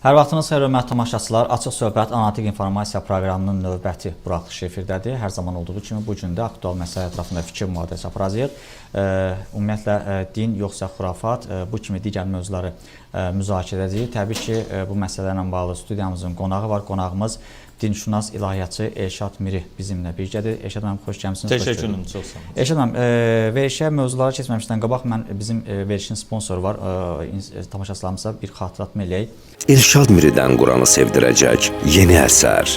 Hər vaxtınız xeyir, hörmətli tamaşaçılar. Açıq söhbət analitik informasiya proqramının növbəti buraxılışı efirdədir. Hər zaman olduğu kimi bu gün də aktual məsələ ətrafında fikir mübadiləsi aparacağıq. Ümumiyyətlə din yoxsa xurafat, bu kimi digər mövzuları müzakirə edəcəyik. Təbii ki, bu məsələlərlə bağlı studiyamızın qonağı var. Qonağımız dinşünas, ilahiyyatçı Elşad Miri bizimlə birgədir. Elşad müəllim, xoş gəlmisiniz. Təşəkkür ederim, çox sağ olun. Elşad müəllim, verişə mövzulara keçməmişdən qabaq bizim verişin sponsoru var. Tamaşaçılarımıza bir xatırlatma eləyək. Elşad Miridən Quranı sevdirəcək yeni əsər,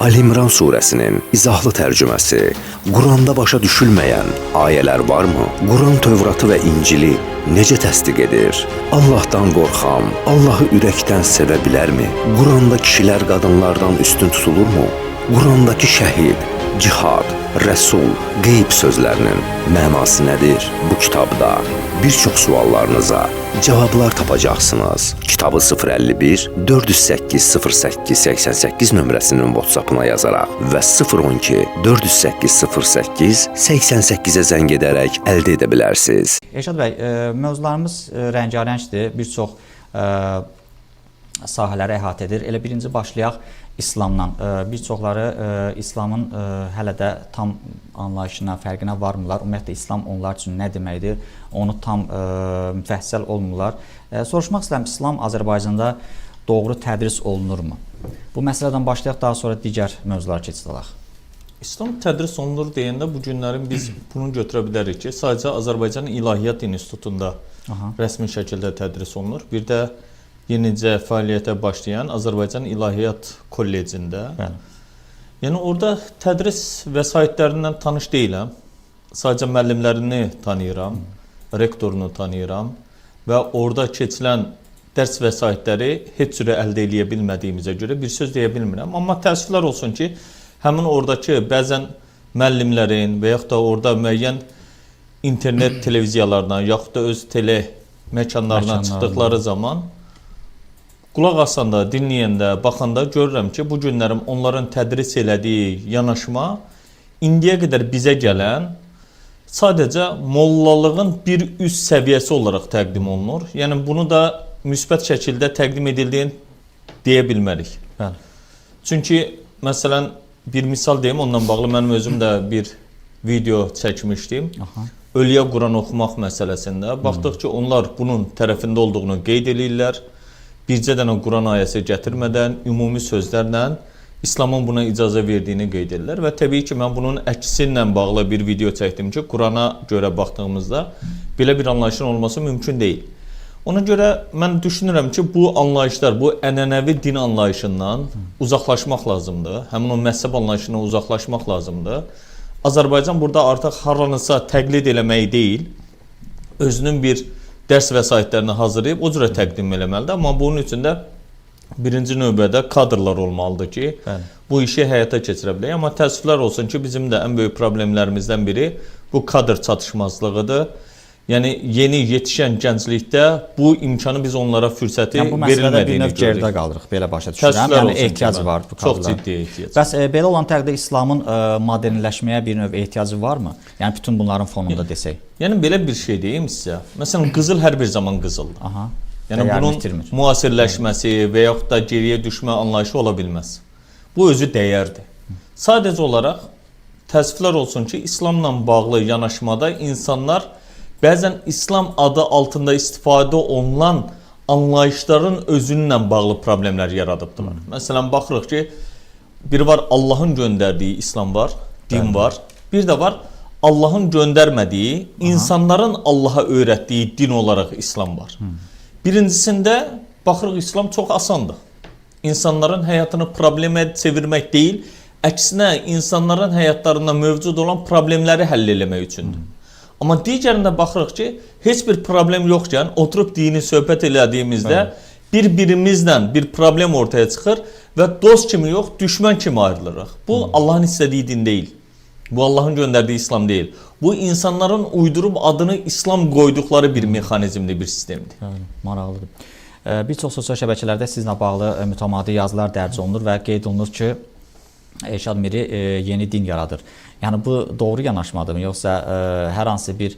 Ali İmran surəsinin izahlı tərcüməsi. Quranda başa düşülməyən ayələr varmı? Quran Tövratı və İncili necə təsdiq edir? Allahdan qorxan, Allahı ürəkdən sevə bilərmi? Quranda kişilər qadınlardan üstün tutulurmu? Qurandakı şəhid, cihad, rəsul, qeyb sözlərinin mənası nədir? Bu kitabda bir çox suallarınıza cavablar tapacaqsınız. Kitabı 051 408 08 88 nömrəsinin WhatsApp-ına yazaraq və 012 408 08 88-ə zəng edərək əldə edə bilərsiniz. Elşad bəy, mövzularımız rəngarəngdir, bir çox sahələri əhatə edir. Elə birinci başlayaq İslamdan. Bir çoxları İslamın hələ də tam anlayışına, fərqinə varmırlar. Ümumiyyətlə, İslam onlar üçün nə deməkdir, onu tam müfəssəl olmurlar. Soruşmaq istəyirəm, İslam Azərbaycanda doğru tədris olunurmu? Bu məsələdən başlayaq, daha sonra digər mövzulara keçid alaq. İslam tədris olunur deyəndə bu günlərin biz bunu götürə bilərik ki, sadəcə Azərbaycan İlahiyyat İnstitutunda rəsmi şəkildə tədris olunur. Bir də yenicə fəaliyyətə başlayan Azərbaycan İlahiyyat Kollecində. Yəni, orada tədris vəsaitlərindən tanış deyiləm. Sadəcə müəllimlərini tanıyıram, rektorunu tanıyıram və orada keçilən dərs vəsaitləri heç cürə əldə edə bilmədiyimizə görə bir söz deyə bilmirəm. Amma təəssüflər olsun ki, həmin oradakı bəzən müəllimlərin və yaxud da orada müəyyən internet televiziyalarına, yaxud da öz tele məkanlarına çıxdıqları zaman qulaq asanda, dinləyəndə, baxanda görürəm ki, bu günlərim onların tədris elədiyi yanaşma indiyə qədər bizə gələn sadəcə mollalığın bir üst səviyyəsi olaraq təqdim olunur. Yəni, bunu da müsbət şəkildə təqdim edildiyini deyə bilmərik. Çünki, məsələn, bir misal deyim, onunla bağlı mənim özüm də bir video çəkmişdim. Ölüyə Quran oxumaq məsələsində. Baxdıq ki, onlar bunun tərəfində olduğunu qeyd edirlər. Bircə dənə Quran ayəsi gətirmədən, ümumi sözlərlə İslamın buna icazə verdiyini qeyd edirlər. Və təbii ki, mən bunun əksi ilə bağlı bir video çəkdim ki, Qurana görə baxdığımızda belə bir anlayışın olması mümkün deyil. Ona görə mən düşünürəm ki, bu anlayışlar, bu ənənəvi din anlayışından uzaqlaşmaq lazımdır. Həmin o məhzəb anlayışından uzaqlaşmaq lazımdır. Azərbaycan burada artıq haranısa təqlid eləmək deyil, özünün bir dərs vəsaitlərini hazırlayıb o cürə təqdim eləməlidir. Amma bunun üçün də birinci növbədə kadrlar olmalıdır ki, bu işi həyata keçirə bilək. Amma təəssüflər olsun ki, bizim də ən böyük problemlərimizdən biri bu kadr çatışmazlığıdır. Yəni, yeni yetişən gənclikdə bu imkanı biz onlara fürsəti verilmədiyini görürük. Bu məsələdə bir növ geridə qalırıq, belə başa düşürəm. Yəni, ehtiyac var bu kadrlara. Çox ciddi ehtiyac. Bəs belə olan təqdirdə İslamın modernləşməyə bir növ ehtiyacı varmı? Yəni, bütün bunların fonunda desək. Yəni, belə bir şey deyim sizə. Məsələn, qızıl hər bir zaman qızıldır. Yəni, bunun müasirləşməsi və yaxud da geriyə düşmə anlayışı ola bilməz. Bu özü dəyərdir. Sadəcə olaraq, təəssüflər olsun ki, İslamla bağlı yanaşmada insanlar bəzən İslam adı altında istifadə olunan anlayışların özünlə bağlı problemlər yaradıbdılar. Məsələn, baxırıq ki, biri var Allahın göndərdiyi İslam var, din var. Bir də var Allahın göndərmədiyi, insanların Allaha öyrətdiyi din olaraq İslam var. Birincisində baxırıq İslam çox asandır. İnsanların həyatını problemə çevirmək deyil, əksinə insanların həyatlarında mövcud olan problemləri həll eləmək üçündür. Amma digərində baxırıq ki, heç bir problem yoxkən oturub dini söhbət elədiyimizdə bir-birimizlə bir problem ortaya çıxır və dost kimi yox, düşmən kimi ayrılırıq. Bu Allahın istədiyi din deyil. Bu Allahın göndərdiyi İslam deyil. Bu insanların uydurub adını İslam qoyduqları bir mexanizmdir, bir sistemdir. Maraqlıdır. Bir çox sosial şəbəkələrdə sizinlə bağlı mütəmadi yazılar dərc olunur və qeyd olunur ki, Elşad Miri yeni din yaradır. Yəni, bu doğru yanaşmadırmı? Yoxsa hər hansı bir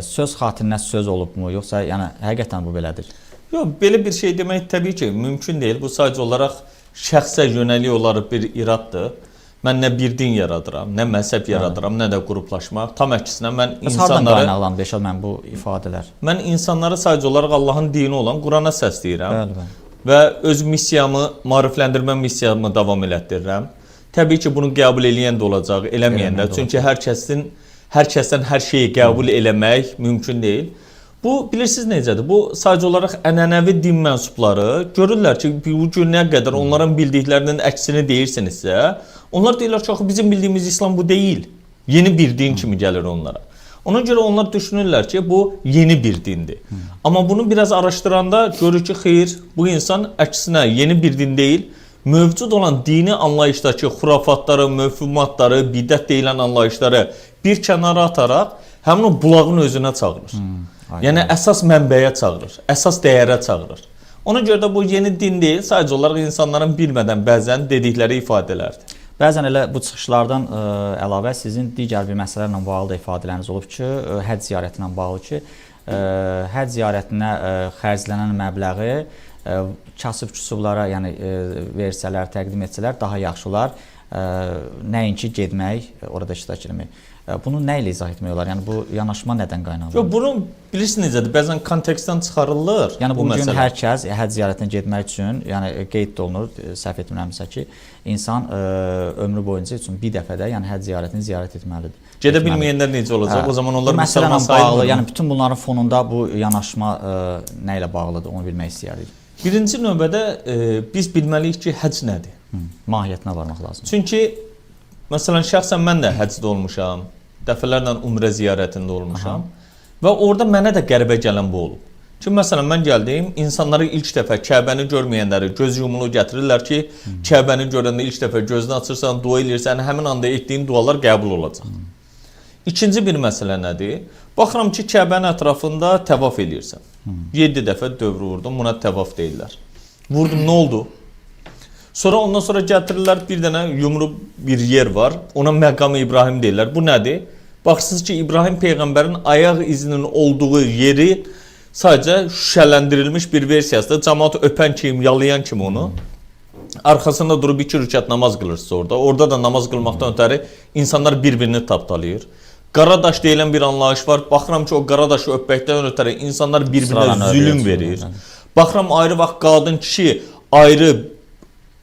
söz xatirinə söz olubmu? Yoxsa yəni, həqiqətən bu belədir? Yox, belə bir şey demək təbii ki, mümkün deyil. Bu sadəcə olaraq şəxsə yönəlik olaraq bir iraddır. Mən nə bir din yaradıram, nə məzhəb yaradıram, nə də qruplaşma. Tam əksinə mən Hardan qaynaqlandı Eşad mən bu ifadələr? Mən insanları sadəcə olaraq Allahın dini olan Qurana səsləyirəm. Bəli, bəli. Və öz missiyamı, maarifləndirmə missiyamı davam elətdirirəm. Təbii ki, bunu qəbul eləyən də olacaq, eləməyən də. Çünki hər kəsdən hər şeyi qəbul eləmək mümkün deyil. Bu, bilirsiniz necədir? Bu, sadəcə olaraq ənənəvi din mənsubları görürlər ki, bu günə qədər onların bildiklərinin əksini deyirsinizsə, onlar deyirlər ki, bizim bildiyimiz İslam bu deyil. Yeni bir din kimi gəlir onlara. Ona görə onlar düşünürlər ki, bu yeni bir dindir. Amma bunu biraz araşdıranda görür ki, xeyr, bu insan əksinə yeni bir din deyil, mövcud olan dini anlayışdakı xurafatları, möfhumatları, bidət deyilən anlayışları bir kənara ataraq həmin o bulağın özünə çağırır. Yəni əsas mənbəyə çağırır, əsas dəyərə çağırır. Ona görə də bu yeni din deyil, sadəcə olaraq insanların bilmədən bəzən dedikləri ifadələrdir. Bəzən elə bu çıxışlardan əlavə sizin digər bir məsələlərlə bağlı da ifadələriniz olub ki, həcc ziyarəti ilə bağlı ki, həcc ziyarətinə xərclənən məbləği kasıb-küsublara, yəni versələr, təqdim etsələr daha yaxşı olar. Nəinki getmək, orada iştirak etmək. Bunu nə ilə izah etmək olar? Yəni bu yanaşma nədən qaynaqlanır? Yox, bunu bilirsiniz necədir? Bəzən kontekstdən çıxarılır. Yəni bu gün məsələ. hər kəs həcc ziyarətinə getmək üçün, yəni qeyd olunur, səhv etmirəmsə ki, insan ömrü boyunca üçün bir dəfə də, yəni həcc ziyarətini ziyarət etməlidir. Gedə bilməyənlər necə olacaq? O zaman onlar məsələlə bağlı, yəni bütün bunların fonunda bu yanaşma nə ilə bağlıdır, onu bilmək istəyərdik. Birinci növbədə biz bilməliyik ki, həcc nədir? Mahiyyətinə varmaq lazımdır. Çünki məsələn şəxsən mən də həccdə olmuşam, dəfələrlə umrə ziyarətində olmuşam və orada mənə də qəribə gələn bu olub. Ki məsələn mən gəldim, insanları ilk dəfə Kəbəni görməyənləri göz yumulu gətirirlər ki, Kəbəni görəndə ilk dəfə gözünü açırsan, dua edirsən, həmin anda etdiyin dualar qəbul olacaq. İkinci bir məsələ nədir? Baxıram ki, Kəbənin ətrafında təvaf edirsən. 7 dəfə dövr vurdum, buna təvaf deyirlər. Vurdum, nə oldu? Sonra ondan sonra gətirirlər bir dənə yumru bir yer var. Ona məqam-ı İbrahim deyirlər. Bu nədir? Baxırsınız ki, İbrahim peyğəmbərin ayaq izinin olduğu yeri sadəcə şüşələndirilmiş bir versiyasıdır. Cəmaat öpən kimi, yalayan kimi onu. Arxasında durub 2 rükət namaz qılırsınız orada. Orada da namaz qılmaqdan ötəri insanlar bir-birini tapdalayır. Qaradaş deyilən bir anlayış var. Baxıram ki, o qaradaşı öpməkdən ötəri insanlar bir-birinə zülüm verir. Baxıram ayrı vaxt qadın, kişi ayrı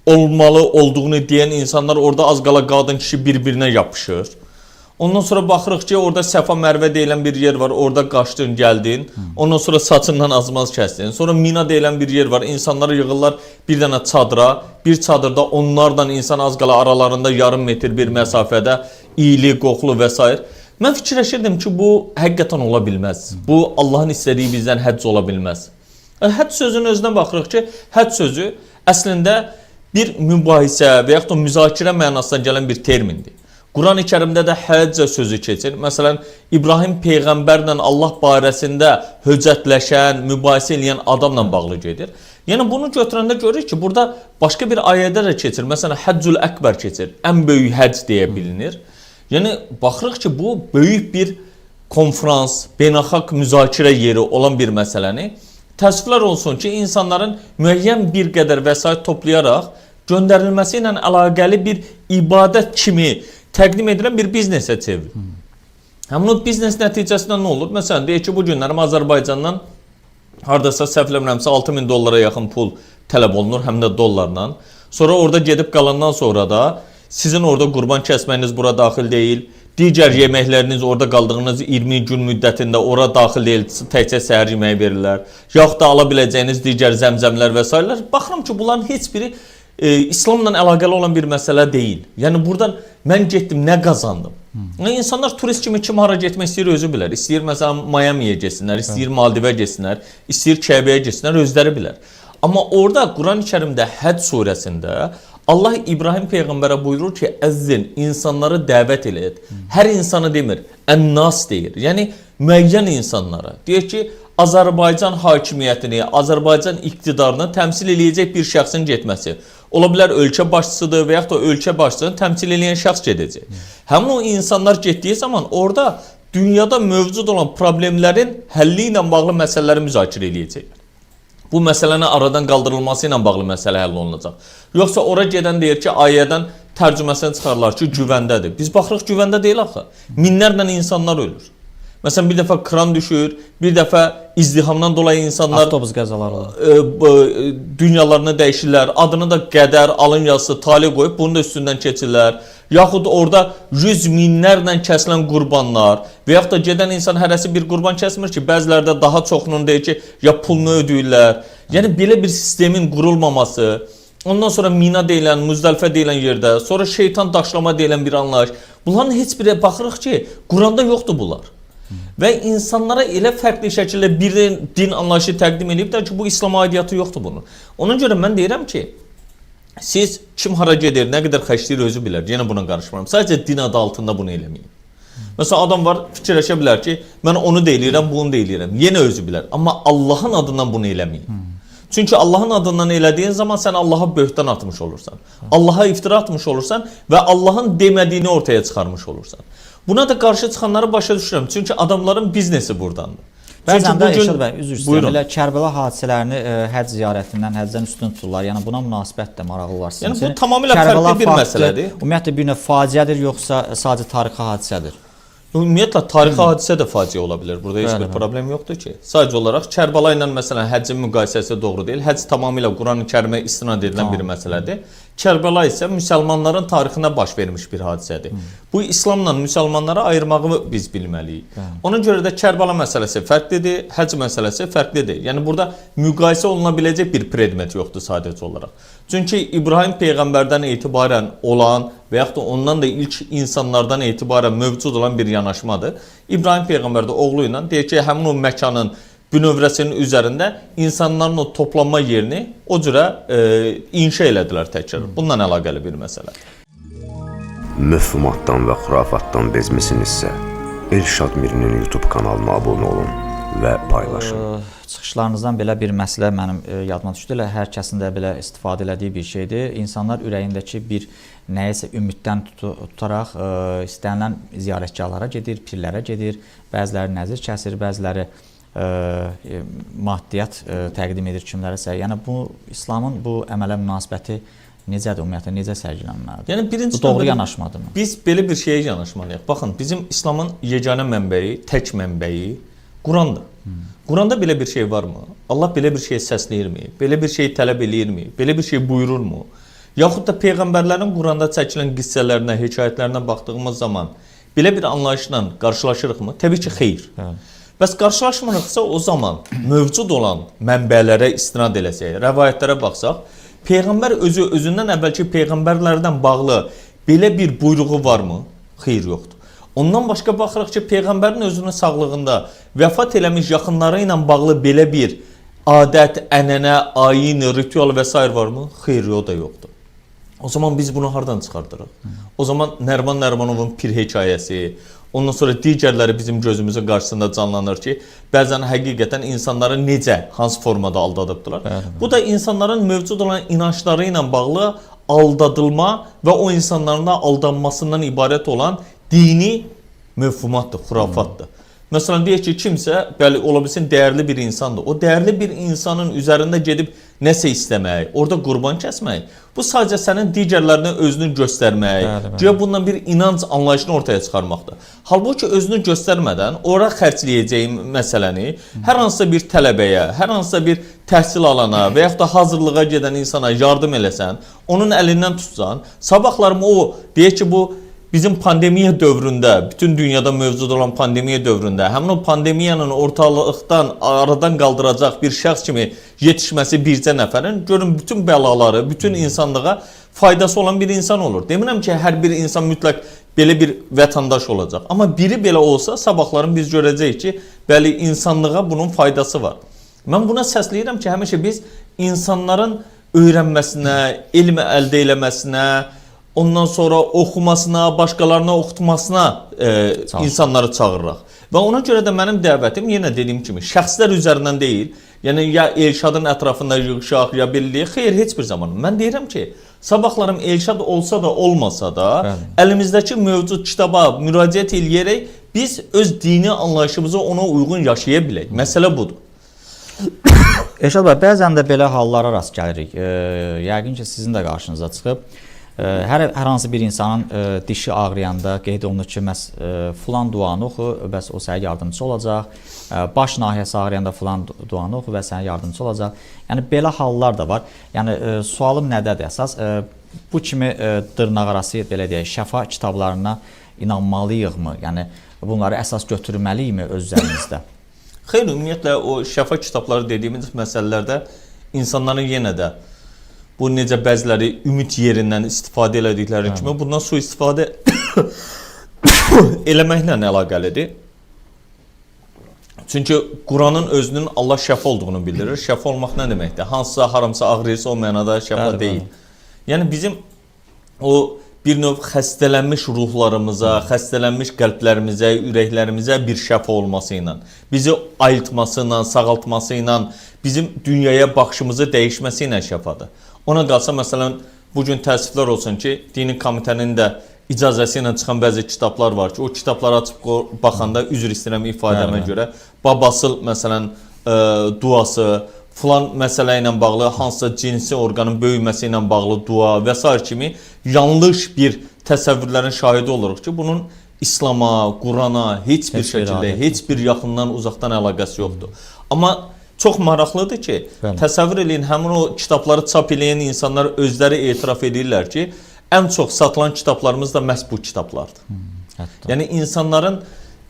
olmalı olduğunu deyən insanlar orada az qala qadın kişi bir-birinə yapışır. Ondan sonra baxırıq ki, orada Səfa Mərvə deyilən bir yer var. Orada qaçdın, gəldin. Ondan sonra saçından azmaz kəsdin. Sonra Mina deyilən bir yer var. İnsanlar yığırlar bir dənə çadıra. Bir çadırda onlardan insan az qala aralarında yarım metr bir məsafədə iyili, qoxulu və s. Mən fikirləşirdim ki, bu həqiqətən ola bilməz. Bu Allahın istədiyi bizdən həcc ola bilməz. Həcc sözünün özünə baxırıq ki, həcc sözü əslində bir mübahisə və yaxud da müzakirə mənasına gələn bir termindir. Quran-ı Kərimdə də həccə sözü keçir. Məsələn, İbrahim peyğəmbərlə Allah barəsində höccətləşən, mübahisə edən adamla bağlı gedir. Yəni bunu götürəndə görürük ki, burada başqa bir ayədə də keçir. Məsələn, Həccül Əkbər keçir. Ən böyük həcc deyə bilinir. Yəni baxırıq ki, bu böyük bir konfrans, beynəlxalq müzakirə yeri olan bir məsələni təəssüflər olsun ki, insanların müəyyən bir qədər vəsait toplayaraq göndərilməsi ilə əlaqəli bir ibadət kimi təqdim edilən bir biznesə çevrilir. Həmin o biznes nəticəsində nə olur? Məsələn, deyək ki, bu günlərim Azərbaycandan hardasa səhvləmirəmsə 6.000 dollara yaxın pul tələb olunur, həm də dollarla. Sonra orada gedib qalandan sonra da sizin orada qurban kəsməyiniz bura daxil deyil. Digər yeməkləriniz orada qaldığınız 20 gün müddətində ora daxil deyil, təkcə səhər yeməyi verirlər. Yaxud da ala biləcəyiniz digər zəmzəmlər və s. Baxıram ki, bunların heç biri İslamla əlaqəli olan bir məsələ deyil. Yəni buradan mən getdim, nə qazandım? İnsanlar turist kimi kim hara getmək istəyir özü bilər. İstəyir məsələn Miamiyə getsinlər, istəyir Maldivə getsinlər, istəyir Kəbəyə getsinlər, özləri bilər. Amma orada Quran-ı Kərimdə Həcc surəsində Allah İbrahim peyğəmbərə buyurur ki, əzzin, insanları dəvət elə et. Hər insanı demir, ən-nas deyir. Yəni müəyyən insanlara. Deyir ki, Azərbaycan hakimiyyətini, Azərbaycan iqtidarını təmsil eləyəcək bir şəxsin getməsi. Ola bilər ölkə başçısıdır və yaxud da ölkə başçısını təmsil edən şəxs gedəcək. Həmin o insanlar getdiyi zaman orada dünyada mövcud olan problemlərin həlli ilə bağlı məsələləri müzakirə eləyəcəklər. bu məsələnin aradan qaldırılması ilə bağlı məsələ həll olunacaq. Yoxsa ora gedən deyir ki, ayədən tərcüməsini çıxarlar ki, güvəndədir. Biz baxırıq güvəndə deyil axı. Minlərlə insanlar ölür. Məsələn, bir dəfə kran düşür, bir dəfə izdihamdan dolayı insanlar avtobus qəzaları olur. Dünyalarını dəyişirlər, adını da qədər, alın yazısı, tali qoyub bunun da üstündən keçirlər. Yaxud orada yüz minlərlə kəsilən qurbanlar və yaxud da gedən insan hərəsi bir qurban kəsmir ki, bəziləri də daha çoxunun deyir ki, ya pulunu ödəyirlər. Yəni belə bir sistemin qurulmaması, ondan sonra mina deyilən, Müzdəlifə deyilən yerdə, sonra şeytan daşlama deyilən bir anlayış. Bunların heç birə baxırıq ki, Quranda yoxdur bunlar. Və insanlara elə fərqli şəkildə bir din anlayışı təqdim ediblər ki, bu İslam aidiyyatı yoxdur bunun. Ona görə mən deyirəm ki, siz kim hara gedir, nə qədər xərcləyir özü bilər. Yenə buna qarışmıram. Sadəcə din adı altında bunu eləməyin. Məsələn, adam var, fikirləşə bilər ki, mən onu da eləyirəm, bunu da eləyirəm. Yenə özü bilər. Amma Allahın adından bunu eləməyin. Çünki Allahın adından elədiyin zaman sən Allaha böhtan atmış olursan. Allaha iftira atmış olursan və Allahın demədiyini ortaya çıxarmış olursan. Buna da qarşı çıxanları başa düşürəm. Çünki adamların biznesi buradandır. Bəzən də Eşad bəy, üzr istəyirəm, elə Kərbəla hadisələrini həcc ziyarətindən, həccdən üstün tuturlar. Yəni buna münasibət də maraqlı var sizin. Yəni bu tamamilə fərqli bir məsələdir. Ümumiyyətlə bir növ faciədir yoxsa sadəcə tarixi hadisədir? Ümumiyyətlə tarixi hadisə də faciə ola bilər. Burada heç bir problem yoxdur ki. Sadəcə olaraq Kərbəla ilə məsələn həccin müqayisəsi doğru deyil. Həcc tamamilə Qurani-Kərimə istinad edilən bir məsələdir. Kərbəla isə müsəlmanların tarixinə baş vermiş bir hadisədir. Bu İslamla müsəlmanları ayırmağı biz bilməliyik. Ona görə də Kərbəla məsələsi fərqlidir, həcc məsələsi fərqlidir. Yəni burada müqayisə oluna biləcək bir predmet yoxdur sadəcə olaraq. Çünki İbrahim peyğəmbərdən etibarən olan və yaxud da ondan da ilk insanlardan etibarən mövcud olan bir yanaşmadır. İbrahim peyğəmbər də oğlu ilə deyir ki, həmin o məkanın bünövrəsinin üzərində insanların o toplanma yerini o cürə inşa elədilər təkrar. Bununla əlaqəli bir məsələ. Məfhumatdan və xurafatdan bezmisinizsə, Elşad Mirinin YouTube kanalına abunə olun və paylaşın. Çıxışlarınızdan belə bir məsələ mənim yadıma düşdü. Hər kəsin də belə istifadə elədiyi bir şeydir. İnsanlar ürəyindəki bir nəyisə ümiddən tutaraq istənilən ziyarətgahlara gedir, pirlərə gedir. Bəziləri nəzir kəsir, bəziləri maddiyyat təqdim edir kimlərəsə. Yəni bu İslamın bu əmələ münasibəti necədir ümumiyyətlə, necə sərgilənməlidir? Yəni birinci bu doğru yanaşmadırmı? Biz belə bir şeyə yanaşmalıyıq. Baxın, bizim İslamın yeganə mənbəyi, tək mənbəyi Qurandır. Quranda belə bir şey varmı? Allah belə bir şey səsləyirmi? Belə bir şey tələb eləyirmi? Belə bir şey buyururmu? Yaxud da peyğəmbərlərin Quranda çəkilən qissələrinə, hekayətlərinə baxdığımız zaman belə bir anlayışla qarşılaşırıqmı? Təbii ki, xeyr. Bəs qarşılaşmırıqsa o zaman mövcud olan mənbələrə istinad eləsək, rəvayətlərə baxsaq, peyğəmbər özündən əvvəlki peyğəmbərlərdən bağlı belə bir buyruğu varmı? Xeyr, yoxdur. Ondan başqa baxırıq ki, peyğəmbərin özünün sağlığında vəfat eləmiş yaxınları ilə bağlı belə bir adət, ənənə, ayin, ritual və s. varmı? Xeyr, o da yoxdur. O zaman biz bunu hardan çıxardırıq? O zaman Nəriman Nərimanovun pir hekayəsi, ondan sonra digərləri bizim gözümüzün qarşısında canlanır ki, bəzən həqiqətən insanları necə, hansı formada aldadıbdılar. Bu da insanların mövcud olan inancları ilə bağlı aldadılma və o insanların da aldanmasından ibarət olan dini məfhumatdır, xurafatdır. Məsələn, deyək ki, kimsə, bəli, ola bilsin, dəyərli bir insandır. O dəyərli bir insanın üzərində gedib nəsə istəmək, orada qurban kəsmək, bu sadəcə sənin digərlərinə özünü göstərmək, güya bundan bir inanc anlayışını ortaya çıxarmaqdır. Halbuki özünü göstərmədən, ora xərcləyəcəyin məsələni hər hansısa bir tələbəyə, hər hansısa bir təhsil alana və yaxud da hazırlığa gedən insana yardım eləsən, onun əlindən tutsan, sabahlarım o, deyək ki, bu bizim pandemiya dövründə, bütün dünyada mövcud olan pandemiya dövründə, həmin o pandemiyanın ortalıqdan, aradan qaldıracaq bir şəxs kimi yetişməsi bircə nəfərin, görün bütün bəlaları, bütün insanlığa faydası olan bir insan olur. Demirəm ki, hər bir insan mütləq belə bir vətəndaş olacaq. Amma biri belə olsa, sabahların biz görəcəyik ki, bəli, insanlığa bunun faydası var. Mən buna səsləyirəm ki, həmişə biz insanların öyrənməsinə, elm əldə eləməsinə, ondan sonra oxumasına, başqalarına oxutmasına insanları çağırırıq. Və ona görə də mənim dəvətim, yenə dediyim kimi, şəxslər üzərindən deyil, yəni ya Elşadın ətrafında yığışaq, ya birliyə, xeyr, heç bir zaman. Mən deyirəm ki, sabahlarım Elşad olsa da, olmasa da, əlimizdəki mövcud kitaba müraciət eləyərək biz öz dini anlayışımızı ona uyğun yaşaya bilək. Məsələ budur. Elşad bəy, bəzən də belə hallara rast gəlirik. Yəqin ki, sizin də qarşınıza çıxıb. Hər hansı bir insanın dişi ağrıyanda qeyd olunur ki, məhz filan duanı oxu, bəs o sənə yardımcı olacaq. Baş nahiyəsi ağrıyanda filan duanı oxu və sənə yardımcı olacaq. Yəni belə hallar da var. Yəni sualım nədədir əsas? Bu kimi dırnaqarası belə deyək, şəfa kitablarına inanmalıyıqmı? Yəni bunları əsas götürməliyikmi öz üzərimizdə? Xeyr, ümumiyyətlə o şəfa kitabları dediyimiz məsələlərdə insanların yenə də bu necə bəziləri ümid yerindən istifadə elədikləri kimi bundan sui-istifadə eləməklə əlaqəlidir. Çünki Quranın özünün Allah şəfa olduğunu bildirir. Şəfa olmaq nə deməkdir? Hansısa haramsa ağrıyırsa o mənada şəfa deyil. Yəni bizim o bir növ xəstələnmiş ruhlarımıza, xəstələnmiş qəlblərimizə, ürəklərimizə bir şəfa olması ilə, bizi ayıltması ilə, sağaltması ilə, bizim dünyaya baxışımızı dəyişməsi ilə şəfadır. Ona qalsa, məsələn, bugün təəssüflər olsun ki, dini komitənin də icazəsi ilə çıxan bəzi kitablar var ki, o kitabları açıb baxanda, üzr istəyirəm ifadəmə görə, babasıl, məsələn, duası, filan məsələ ilə bağlı, hansısa cinsi orqanın böyüməsi ilə bağlı dua və s. kimi yanlış bir təsəvvürlərin şahidi oluruq ki, bunun İslama, Qurana heç bir şəkildə, heç bir yaxından, uzaqdan əlaqəsi yoxdur. Amma çox maraqlıdır ki, təsəvvür eləyin, həmin o kitabları çap eləyən insanlar özləri etiraf edirlər ki, ən çox satılan kitablarımız da məhz bu kitablardır. Yəni insanların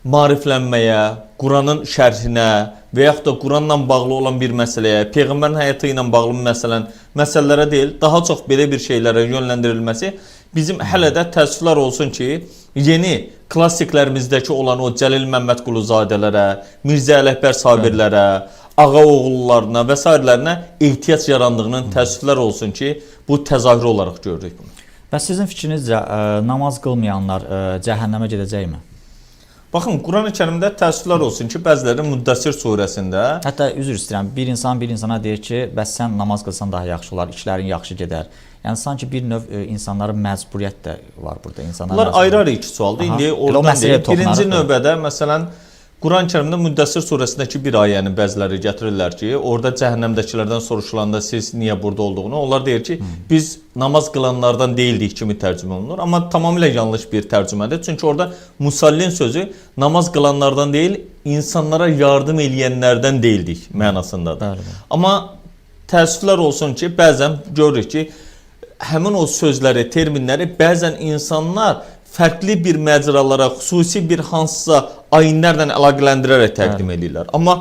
maariflənməyə, Quranın şərhinə və yaxud da Quranla bağlı olan bir məsələyə, Peyğəmbərin həyatı ilə bağlı məsələlərə deyil, daha çox belə bir şeylərə yönləndirilməsi bizim hələ də təəssüflər olsun ki, yeni klassiklərimizdəki olan o Cəlil Məmmədquluzadələrə, Mirzə Ələkbər Sabirlərə, ağa oğullarına və s. ehtiyac yarandığının təəssüflər olsun ki, bu təzahür olaraq görürük bunu. Bəs sizin fikrinizcə namaz qılmayanlar cəhənnəmə gedəcəkmi? Baxın, Quran-ı Kərimdə təəssüflər olsun ki, bəziləri Müddəssir surəsində... Hətta üzr istəyirəm, bir insan bir insana deyir ki, bəs sən namaz qılsan daha yaxşı olar, işlərin yaxşı gedər. Yəni, sanki bir növ insanların məcburiyyət də var burada. Bunlar ayrı-ayrı iki sualdır. İndi oradan deyil. Birinci növbədə, məsələn, Quran-ı Kərimdə Müddəssir surəsindəki bir ayəni bəziləri gətirirlər ki, orada cəhənnəmdəkilərdən soruşulanda siz niyə burada olduğunu, onlar deyir ki, biz namaz qılanlardan deyildik kimi tərcümə olunur. Amma tamamilə yanlış bir tərcümədir. Çünki orada musallin sözü namaz qılanlardan deyil, insanlara yardım eləyənlərdən deyildik mənasındadır. Amma təəssüflər olsun ki, bəzən görürük ki, həmin o sözləri, terminləri bəzən insanlar fərqli bir məcralara, xüsusi bir hansısa ayinlərlə əlaqələndirərək təqdim edirlər. Amma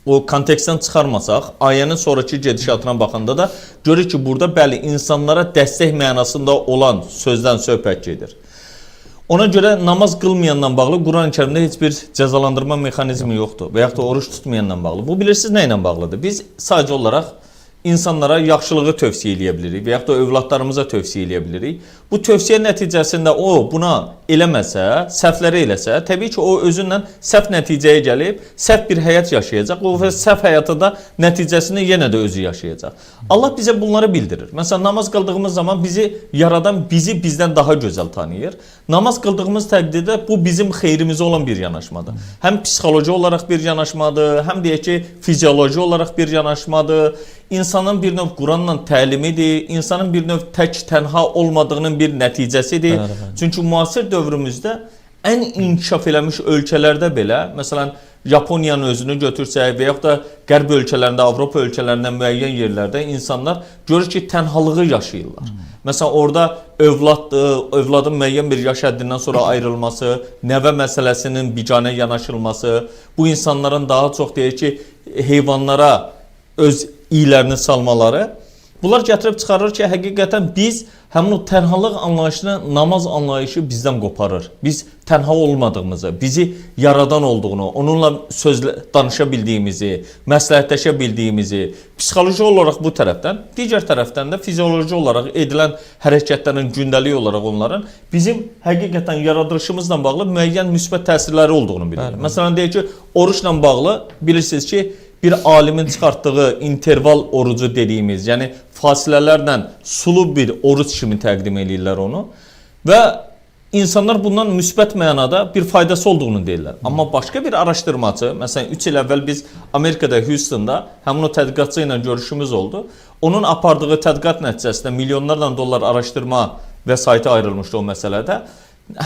o kontekstdən çıxarmasaq, ayənin sonraki gedişatına baxanda da görürük ki, burada bəli, insanlara dəstək mənasında olan sözdən söhbət gedir. Ona görə namaz qılmayandan bağlı Quran-ı Kərimdə heç bir cəzalandırma mexanizmi yoxdur və yaxud da oruç tutmayandan bağlı. Bu bilirsiniz nə ilə bağlıdır? Biz sadəcə olaraq insanlara yaxşılığı tövsiyə eləyə bilirik və yaxud da övladlarımıza tövsiyə eləyə bilirik. Bu tövsiyə nəticəsində o buna eləməsə, səhvləri eləsə, təbii ki, o özündən səhv nəticəyə gəlib, səhv bir həyat yaşayacaq. O və səhv həyatı da nəticəsində yenə də özü yaşayacaq. Allah bizə bunları bildirir. Məsələn, namaz qıldığımız zaman bizi yaradan bizi bizdən daha gözəl tanıyır. Namaz qıldığımız təqdirdə bu bizim xeyrimizə olan bir yanaşmadır. Həm psixoloji olaraq bir yanaşmadır, həm deyək ki, fizioloji olaraq bir yanaşmadır. İnsanın bir növ Quranla təlimidir, insanın bir növ tək tənha olmadığının bir nəticəsidir. Çünki müasir dövrümüzdə ən inkişaf eləmiş ölkələrdə belə, məsələn, Yaponiyanın özünü götürsək və yaxud da Qərb ölkələrində, Avropa ölkələrində müəyyən yerlərdə insanlar görür ki, tənhalığı yaşayırlar. Məsələn, orada övladın müəyyən bir yaş həddindən sonra ayrılması, nəvə məsələsinin biganə yanaşılması, bu insanların daha çox deyir ki, heyvanlara öz iylərini salmaları, bunlar gətirib çıxarır ki, həqiqətən biz həmin o tənhalıq anlayışını, namaz anlayışı bizdən qoparır. Biz tənha olmadığımızı, bizi yaradan olduğunu, onunla danışa bildiyimizi, məsləhətləşə bildiyimizi, psixoloji olaraq bu tərəfdən, digər tərəfdən də fizioloji olaraq edilən hərəkətlərin gündəlik olaraq onların bizim həqiqətən yaradılışımızla bağlı müəyyən müsbət təsirləri olduğunu bilir. Məsələn, deyək ki, oruçla bağlı bilirsiniz ki, bir alimin çıxartdığı interval orucu dediyimiz, yəni fasilələrlə sulu bir oruc kimi təqdim edirlər onu və İnsanlar bundan müsbət mənada bir faydası olduğunu deyirlər. Amma başqa bir araşdırmacı, məsələn 3 il əvvəl biz Amerikada, Houstonda həmin o tədqiqatçı ilə görüşümüz oldu. Onun apardığı tədqiqat nəticəsində milyonlarla dollar araşdırma vəsaiti ayrılmışdı o məsələdə.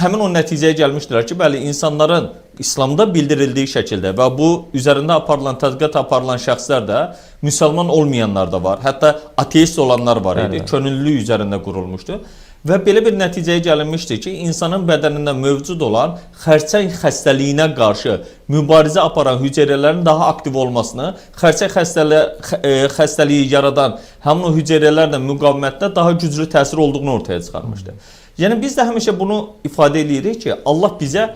Həmin o nəticəyə gəlmişdilər ki, bəli, insanların İslamda bildirildiyi şəkildə və bu üzərində aparılan, tədqiqat aparılan şəxslər də müsəlman olmayanlar da var. Hətta ateist olanlar var idi. Könüllülük üzərində qurulmuşdu. Və belə bir nəticəyə gəlinmişdi ki, insanın bədənində mövcud olan xərçəng xəstəliyinə qarşı mübarizə aparan hüceyrələrin daha aktiv olmasını, xərçəng xəstəliyi yaradan həmin o hüceyrələrlə müqavimətdə daha güclü təsir olduğunu ortaya çıxarmışdı. Yəni biz də həmişə bunu ifadə edirik ki, Allah bizə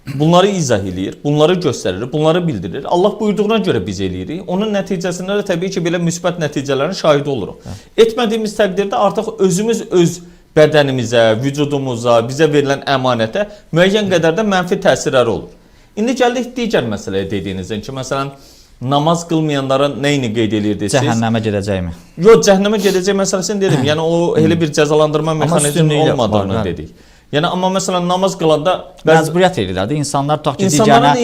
bunları izah eləyir, bunları göstərir, bunları bildirir. Allah buyurduğuna görə biz eləyirik. Onun nəticəsində də təbii ki, belə müsbət nəticələrin şahidi oluruq. Etmədiyimiz təqdirdə artıq özümüz öz bədənimizə, vücudumuza, bizə verilən əmanətə müəyyən qədərdə mənfi təsirləri olur. İndi gəldik digər məsələyə dediyinizin ki, məsələn, namaz qılmayanlara neyini qeyd edirdiniz? Cəhənnəmə gedəcəkmi? Yox, cəhənnəmə gedəcək məsələsini dedim. Yəni o elə bir cəzalandırma mexanizmi olmadığını dedik. Yəni amma məsələn namaz qılanda məcburiyyət edirlər də insanlar tutaq ki,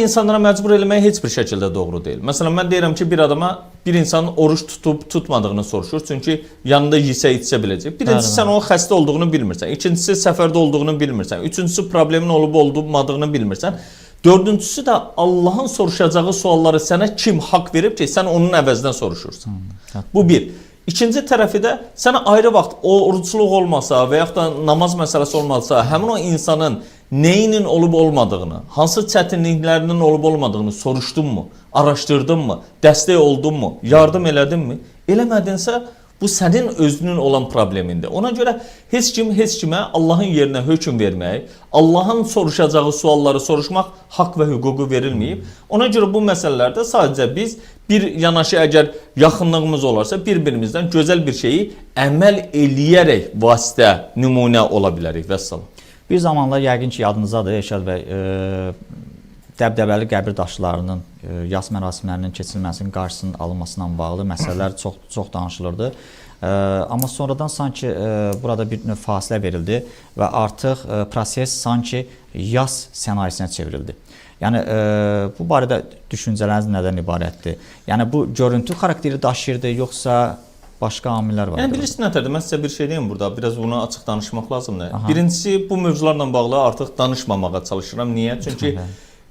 insanlara məcbur eləmək heç bir şəkildə doğru deyil. Məsələn mən deyirəm ki, bir adama bir insanın oruç tutub tutmadığını soruşur, çünki yanında yesə içsə biləcək. Birincisi sən onun xəstə olduğunu bilmirsən, ikincisi səfərdə olduğunu bilmirsən, üçüncüsü problemin olub olmadığını bilmirsən. Dördüncüsü də Allahın soruşacağı sualları sənə kim haqq verib ki, sən onun əvəzindən soruşursan. Bu bir. İkinci tərəfi də sənə ayrı vaxt orucluq olmasa və yaxud da namaz məsələsi olmasa, həmin o insanın neyinin olub olmadığını, hansı çətinliklərinin olub olmadığını soruşdunmu, araşdırdınmı, dəstək oldunmu, yardım elədinmi? Eləmədinsə bu sənin özünün olan problemindir. Ona görə heç kim heç kimə Allahın yerinə hökm vermək, Allahın soruşacağı sualları soruşmaq haqq və hüququ verilməyib. Ona görə bu məsələlərdə sadəcə biz bir yanaşı əgər yaxınlığımız olarsa bir-birimizdən gözəl bir şeyi əməl eləyərək vasitə, nümunə ola bilərik. Vəssalam. Bir zamanlar yəqin ki, yadınızdadır Eşad bəy, dəbdəbəli qəbir daşlarının yas mərasimlərinin keçirilməsinin qarşısının alınmasına bağlı məsələlər çox danışılırdı. Amma sonradan sanki burada bir növ fasilə verildi və artıq proses sanki yas ssenarisinə çevrildi. Yəni bu barədə düşüncələriniz nədən ibarətdir? Yəni bu görüntü xarakteri daşıyırdı, yoxsa başqa amillər var? Yəni bilirsiniz nətərdir? Mən sizə bir şey deyim burada, biraz bunu açıq danışmaq lazımdır. Birincisi bu mövzularla bağlı artıq danışmamağa çalışıram. Niyə? Çünki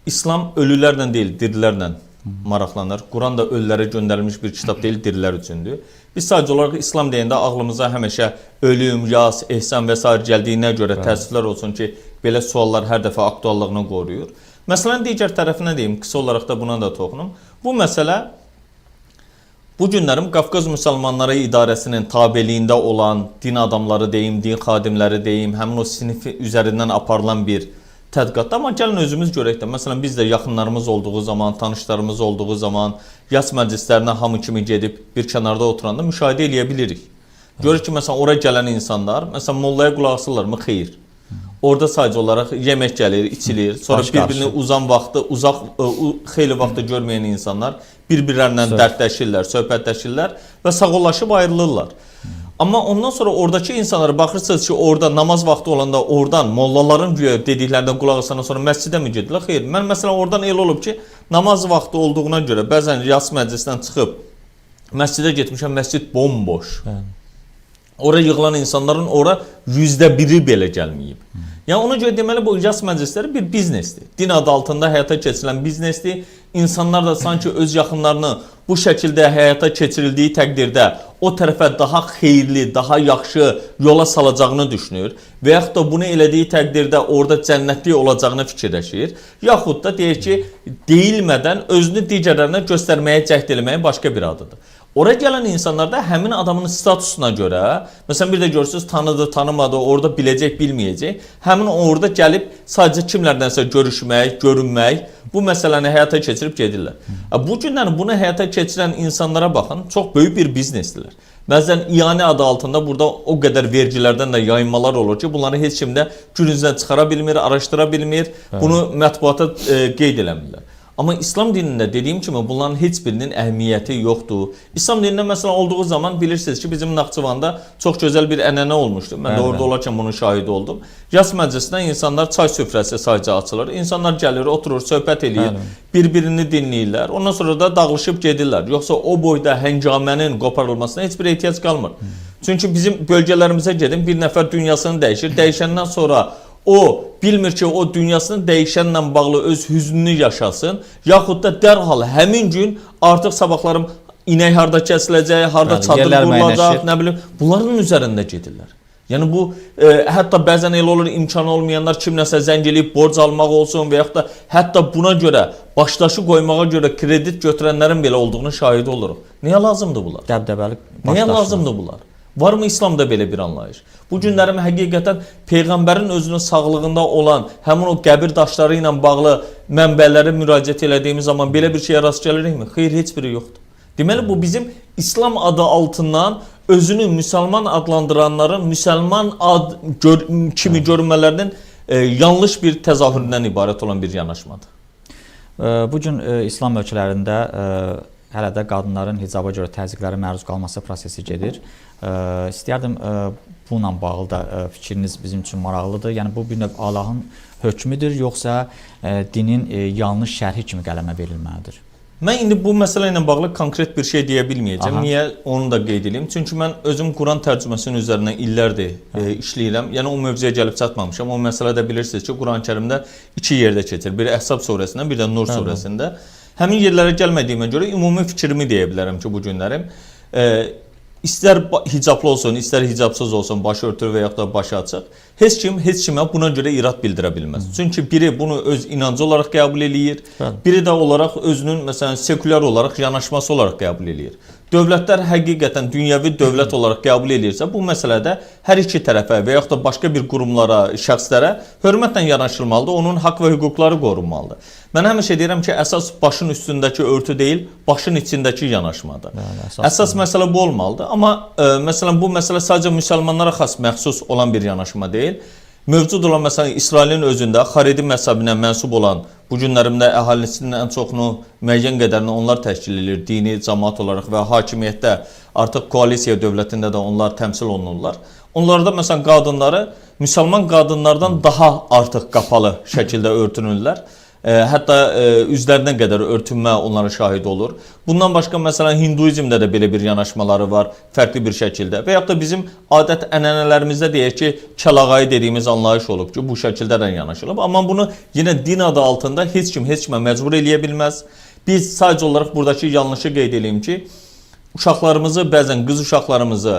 İslam ölülərlə deyil, dirilərlə maraqlanır. Quran da ölülərə göndərilmiş bir kitab deyil, dirilər üçündür. Biz sadəcə olaraq İslam deyəndə ağlımıza həmişə ölüm, yas, ehsan və s. gəldiyinə görə təəssüflər olsun ki, belə suallar hər dəfə aktuallığını qoruyur. Məsələn, digər tərəfinə deyim, qısa olaraq da buna da toxunum. Bu məsələ bu günlərim Qafqaz Müsəlmanları İdarəsinin tabeliyində olan din adamları deyim, din xadimləri deyim, həmin o sinifi üzərindən aparılan bir tədqiqatda. Amma gəlin özümüz görək də, məsələn biz də yaxınlarımız olduğu zaman, tanışlarımız olduğu zaman yas məclislərinə hamı kimi gedib bir kənarda oturanda müşahidə eləyə bilirik. Görür ki, məsələn ora gələn insanlar, məsələn mollaya qulaq asırlarmı? Xeyr. Orada sadəcə olaraq yemək gəlir, içilir, sonra bir-birini xeyli vaxtı görməyən insanlar bir-birlərlə dərdləşirlər, söhbətləşirlər və sağollaşıb ayrılırlar. Amma ondan sonra oradakı insanlara baxırsınız ki, orada namaz vaxtı olanda oradan mollaların dediklərindən qulaq asandan sonra məscidə mi gedirlər? Xeyr. Mən məsələn oradan elə olub ki, namaz vaxtı olduğuna görə bəzən yas məclisindən çıxıb məscidə getmişəm, məscid bomboş. Ora yığılan insanların ora %1-i belə gəlməyib. Yəni ona görə deməli bu yas məclisləri bir biznesdir. Din adı altında həyata keçirilən biznesdir. İnsanlar da sanki öz yaxınlarını bu şəkildə həyata keçirildiyi təqdirdə o tərəfə daha xeyirli, daha yaxşı yola salacağını düşünür və yaxud da bunu elədiyi təqdirdə orada cənnətlik olacağını fikirləşir. Yaxud da deyir ki, deyilmədən özünü digərlərinə göstərməyə cəhd eləməyin başqa bir adıdır. Ora gələn insanlar da həmin adamın statusuna görə, məsələn bir də görürsünüz tanıdı, tanımadı, orada biləcək, bilməyəcək. Həmin orada gəlib sadəcə kimlərdənsə görüşmək, görünmək, bu məsələni həyata keçirib gedirlər. Bu günlər bunu həyata keçirən insanlara baxın, çox böyük bir biznesdirlər. Bəzən iyanə adı altında burada o qədər vergilərdən də yayınmalar olur ki, bunları heç kim də gün üzrə çıxara bilmir, araşdıra bilmir, bunu mətbuata qeyd eləmirlər. Amma İslam dinində dediyim kimi bunların heç birinin əhəmiyyəti yoxdur. İslam dinində məsələn olduğu zaman bilirsiniz ki, bizim Naxçıvanda çox gözəl bir ənənə olmuşdu. Mən də orada olarkən bunun şahidi oldum. Yas məclisindən insanlar çay süfrəsi sadəcə açılır. İnsanlar gəlir, oturur, söhbət eləyir, bir-birini dinləyirlər. Ondan sonra da dağılışıb gedirlər. Yoxsa o boyda həngamənin qoparılmasına heç bir ehtiyac qalmır. Çünki bizim bölgələrimizə gedin, bir nəfər dünyasını dəyişir. Dəyişəndən sonra o bilmir ki, o dünyasının dəyişənlə bağlı öz hüznünü yaşasın, yaxud da dərhal həmin gün artıq sabahlarım inək harda kəsiləcək, harda çadır qurulacaq, nə bilim, bunların üzərində gedirlər. Yəni bu hətta bəzən elə olur, imkanı olmayanlar kimləsə zəng eləyib borc almaq olsun və yaxud da hətta buna görə başdaşı qoymağa görə kredit götürənlərin belə olduğunu şahid oluruq. Nəyə lazımdır bunlar? Dəbdəbəli başdaşlar. Nəyə lazımdır bunlar? Varmı İslamda belə bir anlayış? Bu günlərim həqiqətən Peyğəmbərin özünün sağlığında olan həmin o qəbir daşları ilə bağlı mənbələrə müraciət elədiyimiz zaman belə bir şeyə rast gəlirikmi? Xeyr, heç biri yoxdur. Deməli bu bizim İslam adı altından özünü müsəlman adlandıranların müsəlman kimi görünmələrinin yanlış bir təzahüründən ibarət olan bir yanaşmadır. Bu gün İslam ölkələrində hələ də qadınların hicaba görə təzyiqlərə məruz qalması prosesi gedir. İstəyərdim bununla bağlı da fikriniz bizim üçün maraqlıdır. Yəni bu bir növ Allahın hökmüdür, yoxsa dinin yanlış şərhi kimi qələmə verilməlidir? Mən indi bu məsələ ilə bağlı konkret bir şey deyə bilməyəcəm. Niyə? Onu da qeyd edeyim. Çünki mən özüm Quran tərcüməsinin üzərindən illərdir işləyirəm. Yəni o mövzuya gəlib çatmamışam. O məsələdə bilirsiniz ki, Quran-Kərimdə 2 yerdə keçir. Biri Əhzab surəsində, bir də Nur surəsində. Həmin yerlərə gəlmədiyimə görə ümumi fikrimi deyə bilərəm ki, bu günlərim istər hicablı olsun, istər hicabsız olsun, başörtülü və yaxud da başı açıq, heç kim heç kimə buna görə irad bildirə bilməz. Çünki biri bunu öz inancı olaraq qəbul eləyir, biri də olaraq özünün məsələn sekulyar olaraq yanaşması olaraq qəbul eləyir. Dövlətlər həqiqətən dünyəvi dövlət olaraq qəbul edirsə, bu məsələdə hər iki tərəfə və yaxud da başqa bir qurumlara, şəxslərə hörmətlə yanaşılmalıdır, onun haqq və hüquqları qorunmalıdır. Mən həmişə deyirəm ki, əsas başın üstündəki örtü deyil, başın içindəki yanaşmadır. Əsas məsələ bu olmalıdır. Amma məsələn bu məsələ sadəcə müsəlmanlara xas məxsus olan bir yanaşma deyil. Mövcud olan məsələn İsrailin özündə Xaredi məzhəbinə mənsub olan bu günlərimdə əhalisinin ən çoxunu müəyyən qədərini onlar təşkil edir, dini cəmaət olaraq və hakimiyyətdə artıq koalisiya dövlətində də onlar təmsil olunurlar. Onlarda məsələn qadınları müsəlman qadınlardan daha artıq qapalı şəkildə örtünürlər. Hətta üzlərinə qədər örtünmə onlara şahid olur. Bundan başqa məsələn Hinduizmdə də belə bir yanaşmaları var, fərqli bir şəkildə. Və yaxud da bizim adət ənənələrimizdə deyək ki, kəlağayı dediyimiz anlayış olub ki, bu şəkildə də yanaşılıb. Amma bunu yenə din adı altında heç kim heç kimə məcbur eləyə bilməz. Biz sadəcə olaraq buradakı yanlışı qeyd edeyim ki, uşaqlarımızı, bəzən qız uşaqlarımızı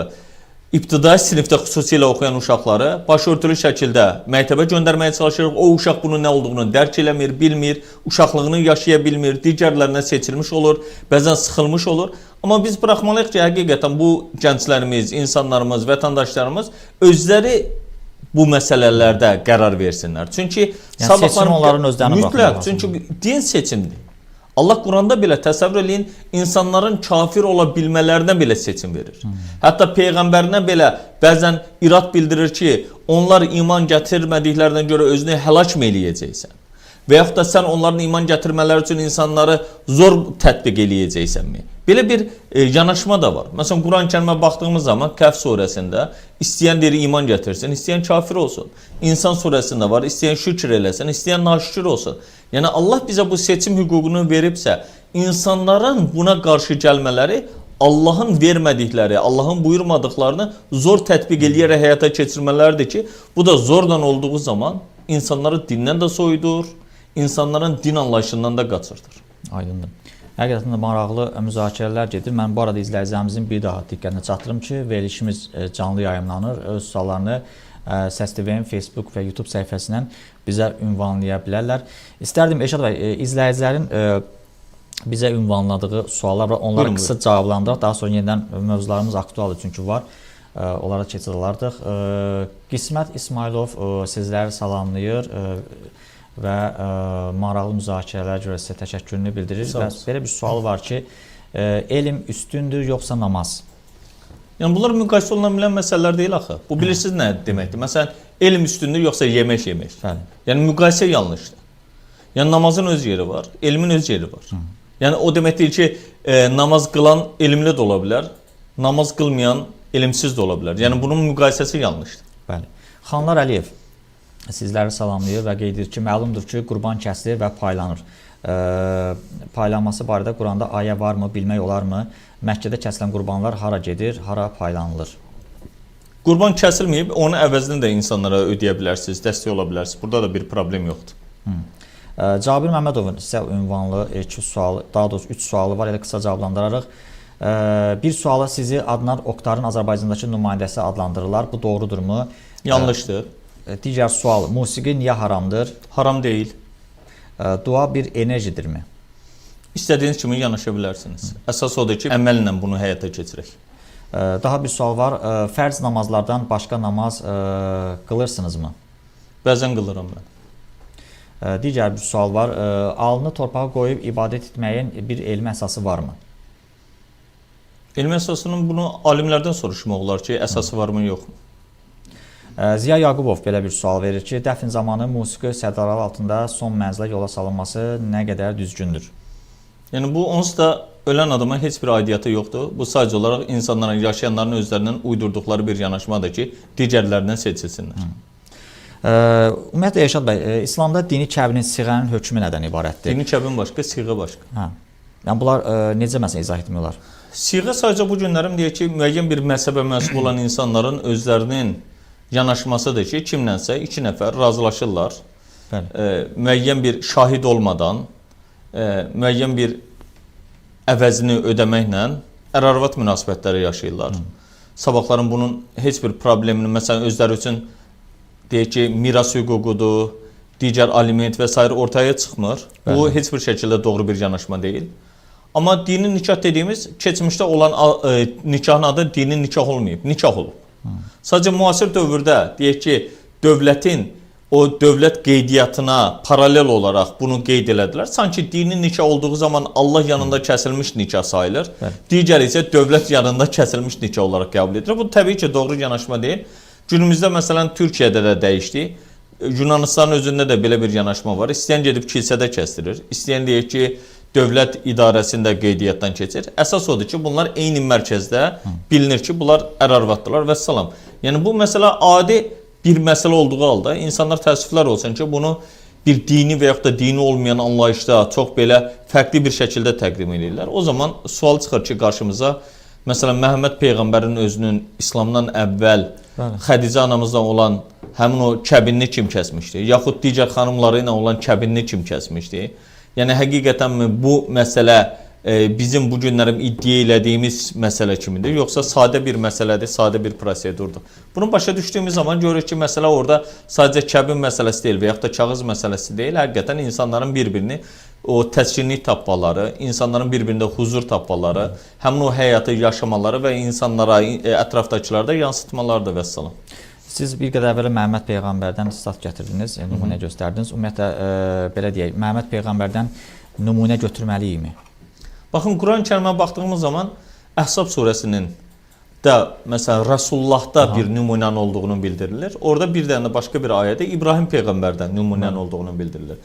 İbtidai sinifdə xüsusilə oxuyan uşaqları başörtülü şəkildə məktəbə göndərməyə çalışırıq. O uşaq bunun nə olduğunu dərk eləmir, bilmir, uşaqlığını yaşaya bilmir, digərlərinə seçilmiş olur, bəzən sıxılmış olur. Amma biz buraxmalıyıq ki, həqiqətən bu gənclərimiz, insanlarımız, vətəndaşlarımız özləri bu məsələlərdə qərar versinlər. Çünki seçim onların özlərini mütləq, çünki din seçimdir. Allah Quranda belə təsəvvür eləyin, insanların kafir ola bilmələrinə belə seçim verir. Hətta Peyğəmbərinə belə bəzən irad bildirir ki, onlar iman gətirmədiklərinə görə özünü həlak mı eləyəcəksən? Və yaxud da sən onların iman gətirmələri üçün insanları zor tətbiq eləyəcəksənmi? Belə bir yanaşma da var. Məsələn, Quran-Kərimə baxdığımız zaman Kəhf surəsində istəyən deyir iman gətirsin, istəyən kafir olsun. İnsan surəsində var, istəyən şükür eləsin, istəyən naşükür olsun. Yəni Allah bizə bu seçim hüququnu veribsə, insanların buna qarşı gəlmələri Allahın vermədikləri, Allahın buyurmadıqlarını zor tətbiq eləyərək həyata keçirmələridir ki, bu da zorla olduğu zaman insanları dindən də soyudur, insanların din anlayışından da qaçırdır. Aydındır. Həqiqətən də maraqlı müzakirələr gedir. Mən bu arada izləyicilərimizin bir daha diqqətinə çatdırım ki, verilişimiz canlı yayımlanır. Öz suallarını Səs TV-nin Facebook və YouTube səhifəsindən bizə ünvanlaya bilərlər. İstərdim Elşad bəy, izləyicilərin bizə ünvanladığı suallar var. Onları qısa cavablandıraq. Daha sonra yenidən mövzularımız aktualdır çünki var. Onlara keçirdilər. Qismət İsmailov sizləri salamlayır və maraqlı müzakirələrə görə sizə təşəkkürünü bildirir. Və belə bir sual var ki, elm üstündür yoxsa namaz? Yəni bunlar müqayisə oluna bilən məsələlər deyil axı. Bu bilirsiniz nə deməkdir? Məsələn, elm üstündür yoxsa yemək yemək. Yəni müqayisə yanlışdır. Yəni namazın öz yeri var, elmin öz yeri var. Yəni o demək deyil ki, namaz qılan elmli də ola bilər, namaz qılmayan elmsiz də ola bilər. Yəni bunun müqayisəsi yanlışdır. Bəli. Xanlar Əliyev sizləri salamlayır və qeyd edir ki, məlumdur ki, qurban kəsilir və paylanır. Paylanması barədə Quranda ayə varmı, bilmək olarmı? Məkkədə kəsilən qurbanlar hara gedir, hara paylanılır? Qurban kəsilməyib, onun əvəzini də insanlara ödəyə bilərsiniz, dəstək ola bilərsiniz. Burada da bir problem yoxdur. Cabir Məmmədovun sizə ünvanlı 2 sualı, daha doğrusu 3 sualı var, elə qısa cavablandırarıq. Bir sualı sizi Adnan Oktarın Azərbaycandakı nümayəndəsi adlandırırlar. Bu doğrudurmu? Yanlışdır. Digər sual, musiqi niyə haramdır? Haram deyil. Dua bir enerjidirmi? İstədiyiniz kimi yanaşa bilərsiniz. Əsas odur ki, əməllə bunu həyata keçirək. Daha bir sual var. Fərz namazlardan başqa namaz qılırsınızmı? Bəzən qılıram mən. Digər bir sual var. Alnı torpağa qoyub ibadət etməyin bir elmi əsası varmı? Elmi əsasının bunu alimlərdən soruşmaq olar ki, əsası varmı, yoxmu? Ziya Yaqubov belə bir sual verir ki, dəfn zamanı musiqi sədaları altında son mənzilə yola salınması nə qədər düzgündür? Yəni bu onsuz da ölən adama heç bir aidiyyatı yoxdur. Bu sadəcə olaraq insanların, yaşayanların özlərindən uydurduqları bir yanaşmadır ki, digərlərindən seçilsinlər. Ümumiyyətlə Elşad bəy, İslamda dini kəbinin, siğənin hökmü nədən ibarətdir? Dini kəbin başqa, siğə başqa. Yəni bunlar necə məsələn izah etmək olar? Siğə sadəcə bu günlərim deyək ki, müəyyən bir məhzəbə mənsub olan insanların özlərinin yanaşmasıdır ki, kimlənsə 2 nəfər razılaşırlar. Müəyyən bir şahid olmadan, müəyyən bir əvəzini ödəməklə ər-arvad münasibətləri yaşayırlar. Sabahların bunun heç bir problemini, məsələn, özləri üçün deyək ki, miras hüququdur, digər aliment və s. ortaya çıxmır. Bu heç bir şəkildə doğru bir yanaşma deyil. Amma dini nikah dediyimiz, keçmişdə olan nikahın adı dini nikah olmayıb, nikah olub. Sadəcə müasir dövrdə deyək ki, dövlətin o dövlət qeydiyyatına paralel olaraq bunu qeyd elədilər. Sanki dini nikah olduğu zaman Allah yanında kəsilmiş nikah sayılır. Digər isə dövlət yanında kəsilmiş nikah olaraq qəbul edilir. Bu təbii ki, doğru yanaşma deyil. Günümüzdə məsələn Türkiyədə də dəyişdi. Yunanistanın özündə də belə bir yanaşma var. İstəyən gedib kilsədə kəsdirir. İstəyən deyək ki, dövlət idarəsində qeydiyyatdan keçir. Əsas odur ki, bunlar eyni mərkəzdə bilinir ki, bunlar ər-arvaddırlar və salam. Yəni bu məsələ adi bir məsələ olduğu halda insanlar təəssüflər olsun ki, bunu bir dini və yaxud da dini olmayan anlayışda çox belə fərqli bir şəkildə təqdim edirlər. O zaman sual çıxır ki, qarşımıza məsələn Məhəmməd Peyğəmbərin özünün İslamdan əvvəl Xədicə anamızdan olan həmin o kəbinini kim kəsmişdi? Yaxud digər xanımları ilə olan kəbinini kim kəsmişdi? Yəni həqiqətən bu məsələ bizim bu günlərim iddia elədiyimiz məsələ kimidir, yoxsa sadə bir məsələdir, sadə bir prosedurdur. Bunu başa düşdüyümüz zaman görürük ki, məsələ orada sadəcə kəbin məsələsi deyil və yaxud da kağız məsələsi deyil. Həqiqətən insanların bir-birini o təskinlik tapmaları, insanların bir-birində huzur tapmaları, həmin o həyatı yaşamaları və insanlara, ətrafdakılara da yansıtmalarıdır və salam. Siz bir qədər əvvəl Məhəmməd Peyğəmbərdən stat gətirdiniz, nümunə göstərdiniz. Ümumiyyətlə, belə deyək, Məhəmməd Peyğəmbərdən nümunə götürməliyikmi? Baxın, Quran-Kərimə baxdığımız zaman Əhzab surəsinin də, məsələn, Rəsullahda bir nümunənin olduğunu bildirilir. Orada bir dənə də başqa bir ayədə İbrahim Peyğəmbərdən nümunənin olduğunu bildirilir.